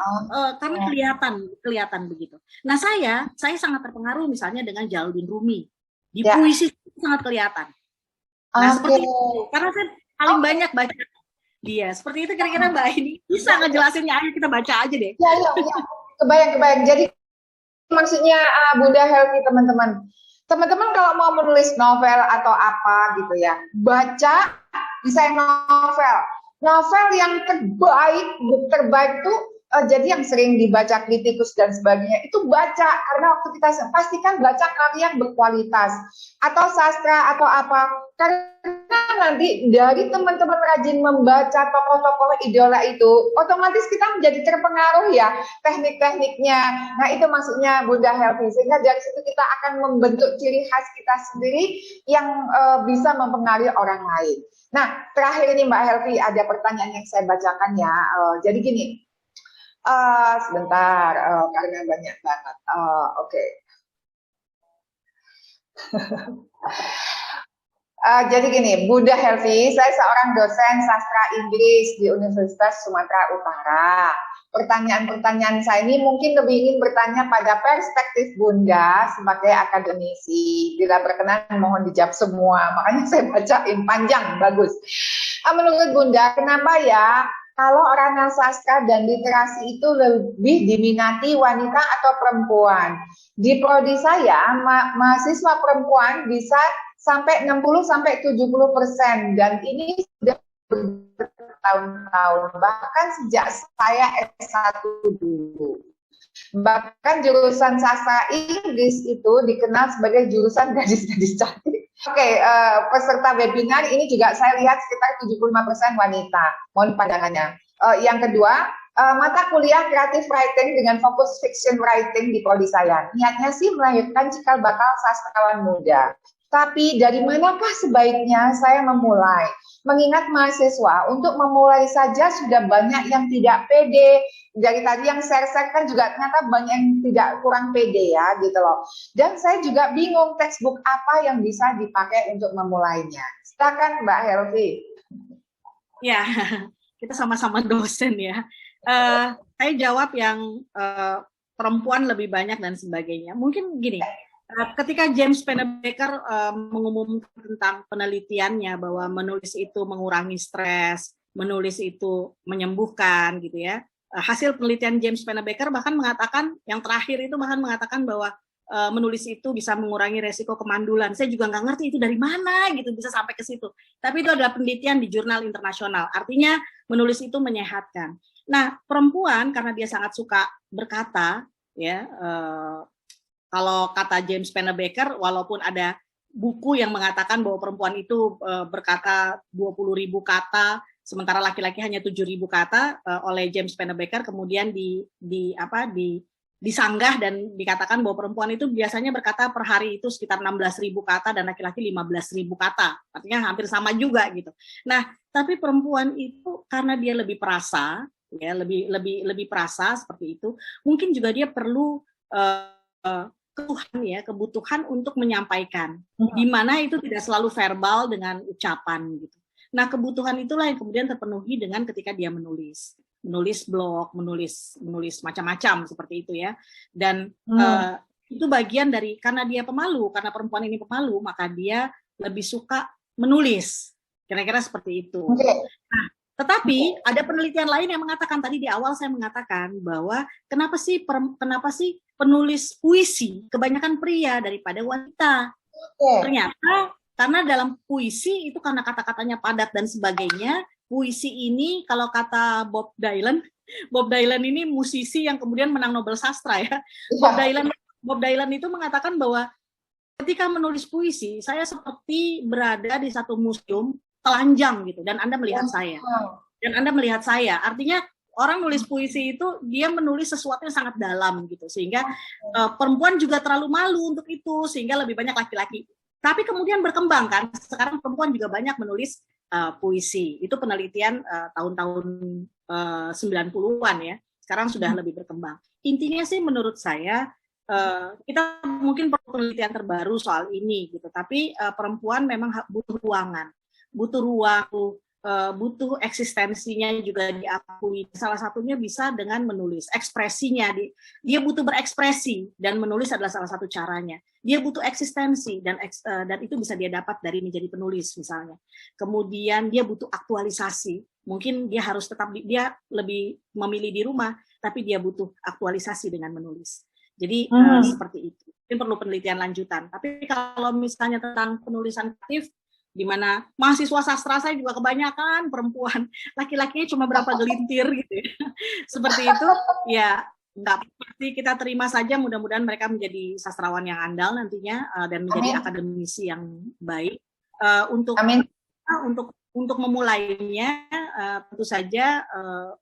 kelihatan begitu. Nah, saya sangat terpengaruh misalnya dengan Jalaluddin Rumi. Di puisi itu sangat kelihatan. Nah, seperti itu. Karena saya paling banyak baca dia. Seperti itu kira-kira Mbak ini bisa ngejelasinnya, ayo kita baca aja deh. Ya. Kebayang. Jadi maksudnya Bunda Helvi, teman-teman kalau mau menulis novel atau apa gitu ya, baca desain novel yang terbaik, buku terbaik tuh jadi yang sering dibaca kritikus dan sebagainya itu baca, karena waktu kita pastikan baca karya yang berkualitas atau sastra atau apa, karena nanti dari teman-teman rajin membaca tokoh-tokoh idola itu otomatis kita menjadi terpengaruh ya teknik-tekniknya. Nah, itu maksudnya Bunda Helvi, sehingga dari situ kita akan membentuk ciri khas kita sendiri yang bisa mempengaruhi orang lain. Nah, terakhir ini Mbak Helvi, ada pertanyaan yang saya bacakan ya. Jadi gini, sebentar, karena banyak banget. Oke. Jadi gini, Bunda Helvi, saya seorang dosen sastra Inggris di Universitas Sumatera Utara. Pertanyaan-pertanyaan saya ini mungkin lebih ingin bertanya pada perspektif Bunda sebagai akademisi. Bila berkenan mohon dijawab semua, makanya saya bacain panjang, bagus. Menurut Bunda, kenapa ya kalau ranah sastra dan literasi itu lebih diminati wanita atau perempuan? Di prodi saya, mahasiswa perempuan bisa sampai 60-70%, dan ini sudah bertahun-tahun, bahkan sejak saya S1 dulu. Bahkan jurusan sastra Inggris itu dikenal sebagai jurusan gadis-gadis cantik. Oke, peserta webinar ini juga saya lihat sekitar 75% wanita. Mohon pandangannya. Yang kedua, mata kuliah creative writing dengan fokus fiction writing di prodi saya. Niatnya sih melahirkan cikal bakal sastrawan muda. Tapi dari manakah sebaiknya saya memulai? Mengingat mahasiswa untuk memulai saja sudah banyak yang tidak pede. Dari tadi yang share-share kan juga ternyata banyak yang tidak kurang pede ya gitu loh. Dan saya juga bingung textbook apa yang bisa dipakai untuk memulainya. Silakan Mbak Helvi. Ya, kita sama-sama dosen ya. Saya jawab yang perempuan lebih banyak dan sebagainya. Mungkin gini, ketika James Pennebaker mengumumkan tentang penelitiannya bahwa menulis itu mengurangi stres, menulis itu menyembuhkan gitu ya. Hasil penelitian James Pennebaker bahkan mengatakan, yang terakhir itu bahkan mengatakan bahwa menulis itu bisa mengurangi resiko kemandulan. Saya juga nggak ngerti itu dari mana gitu bisa sampai ke situ. Tapi itu adalah penelitian di jurnal internasional. Artinya menulis itu menyehatkan. Nah, perempuan karena dia sangat suka berkata, ya, kalau kata James Pennebaker, walaupun ada buku yang mengatakan bahwa perempuan itu berkata 20.000 kata, sementara laki-laki hanya 7.000 kata oleh James Pennebaker, kemudian disanggah dan dikatakan bahwa perempuan itu biasanya berkata per hari itu sekitar 16.000 kata dan laki-laki 15.000 kata. Artinya hampir sama juga gitu. Nah, tapi perempuan itu karena dia lebih perasa, ya lebih perasa seperti itu, mungkin juga dia perlu kebutuhan untuk menyampaikan, di mana itu tidak selalu verbal dengan ucapan gitu. Nah, kebutuhan itulah yang kemudian terpenuhi dengan ketika dia menulis blog, menulis macam-macam seperti itu ya. Dan itu bagian dari karena dia pemalu, karena perempuan ini pemalu, maka dia lebih suka menulis. Kira-kira seperti itu. Nah, tetapi ada penelitian lain yang mengatakan, tadi di awal saya mengatakan bahwa kenapa sih penulis puisi kebanyakan pria daripada wanita. Ternyata karena dalam puisi itu karena kata-katanya padat dan sebagainya, puisi ini kalau kata Bob Dylan ini musisi yang kemudian menang Nobel Sastra ya. Bob Dylan itu mengatakan bahwa ketika menulis puisi, saya seperti berada di satu museum telanjang gitu, dan Anda melihat saya. Dan Anda melihat saya. Artinya orang nulis puisi itu dia menulis sesuatu yang sangat dalam gitu, sehingga perempuan juga terlalu malu untuk itu, sehingga lebih banyak laki-laki. Tapi kemudian berkembang kan, sekarang perempuan juga banyak menulis puisi. Itu penelitian tahun-tahun 90-an ya. Sekarang sudah lebih berkembang. Intinya sih menurut saya kita mungkin perlu penelitian terbaru soal ini gitu. Tapi perempuan memang butuh ruangan, butuh ruang, butuh eksistensinya juga diakui. Salah satunya bisa dengan menulis, ekspresinya. Dia butuh berekspresi dan menulis adalah salah satu caranya. Dia butuh eksistensi dan itu bisa dia dapat dari menjadi penulis misalnya. Kemudian dia butuh aktualisasi. Mungkin dia harus dia lebih memilih di rumah, tapi dia butuh aktualisasi dengan menulis. Jadi seperti itu. Mungkin perlu penelitian lanjutan. Tapi kalau misalnya tentang penulisan kreatif, di mana mahasiswa sastra saya juga kebanyakan perempuan, laki-lakinya cuma berapa gelintir gitu ya. Seperti itu, ya nggak pasti kita terima saja, mudah-mudahan mereka menjadi sastrawan yang andal nantinya dan menjadi akademisi yang baik. Untuk memulainya tentu saja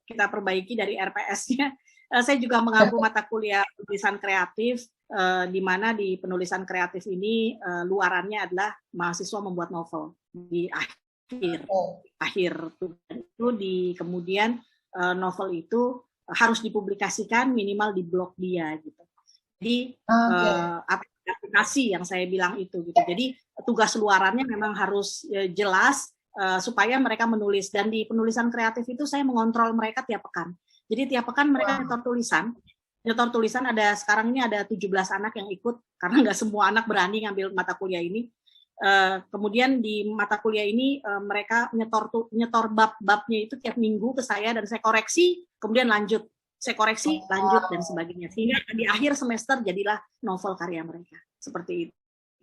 kita perbaiki dari RPS-nya. Saya juga mengampu mata kuliah penulisan kreatif, di mana di penulisan kreatif ini luarannya adalah mahasiswa membuat novel di akhir itu kemudian novel itu harus dipublikasikan minimal di blog dia gitu. Jadi aplikasi yang saya bilang itu gitu. Jadi tugas luarannya memang harus jelas supaya mereka menulis, dan di penulisan kreatif itu saya mengontrol mereka tiap pekan. Jadi tiap pekan mereka nyetor tulisan, sekarang ini ada 17 anak yang ikut, karena nggak semua anak berani ngambil mata kuliah ini. Kemudian di mata kuliah ini mereka nyetor bab-babnya itu tiap minggu ke saya, dan saya koreksi, kemudian lanjut. Saya koreksi, lanjut, dan sebagainya. Sehingga di akhir semester jadilah novel karya mereka. Seperti itu.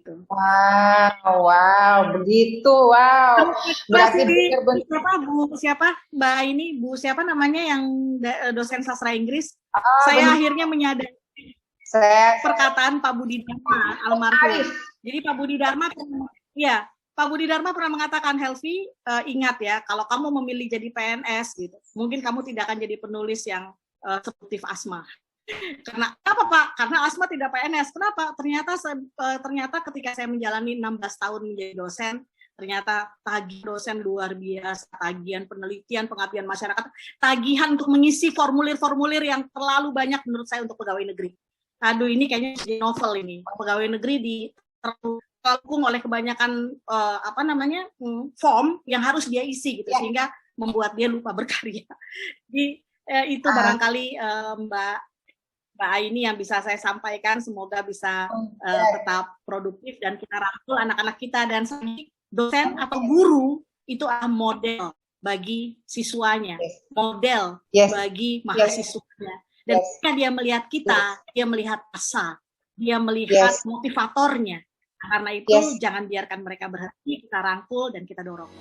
Wow, begitu, wow. Berarti siapa Mbak namanya yang dosen sastra Inggris? Saya akhirnya menyadari perkataan Pak Budi Dharma almarhum. Jadi Pak Budi Dharma pernah mengatakan, Helvi, ingat ya, kalau kamu memilih jadi PNS gitu, mungkin kamu tidak akan jadi penulis yang seperti Asma. Karena apa Pak? Karena Asma tidak PNS. Kenapa? Ternyata ketika saya menjalani 16 tahun menjadi dosen, ternyata tagihan dosen luar biasa, tagihan penelitian, pengabdian masyarakat, tagihan untuk mengisi formulir-formulir yang terlalu banyak menurut saya untuk pegawai negeri. Aduh, ini kayaknya jadi novel ini. Pegawai negeri terkungkung oleh kebanyakan form yang harus dia isi gitu, sehingga membuat dia lupa berkarya. Jadi itu barangkali Mbak Aini yang bisa saya sampaikan, semoga bisa tetap produktif dan kita rangkul anak-anak kita, dan dosen atau guru itu adalah model bagi siswanya, model bagi mahasiswanya. Dan ketika dia melihat kita, dia melihat asa, dia melihat motivatornya. Karena itu jangan biarkan mereka berhenti, kita rangkul dan kita dorong.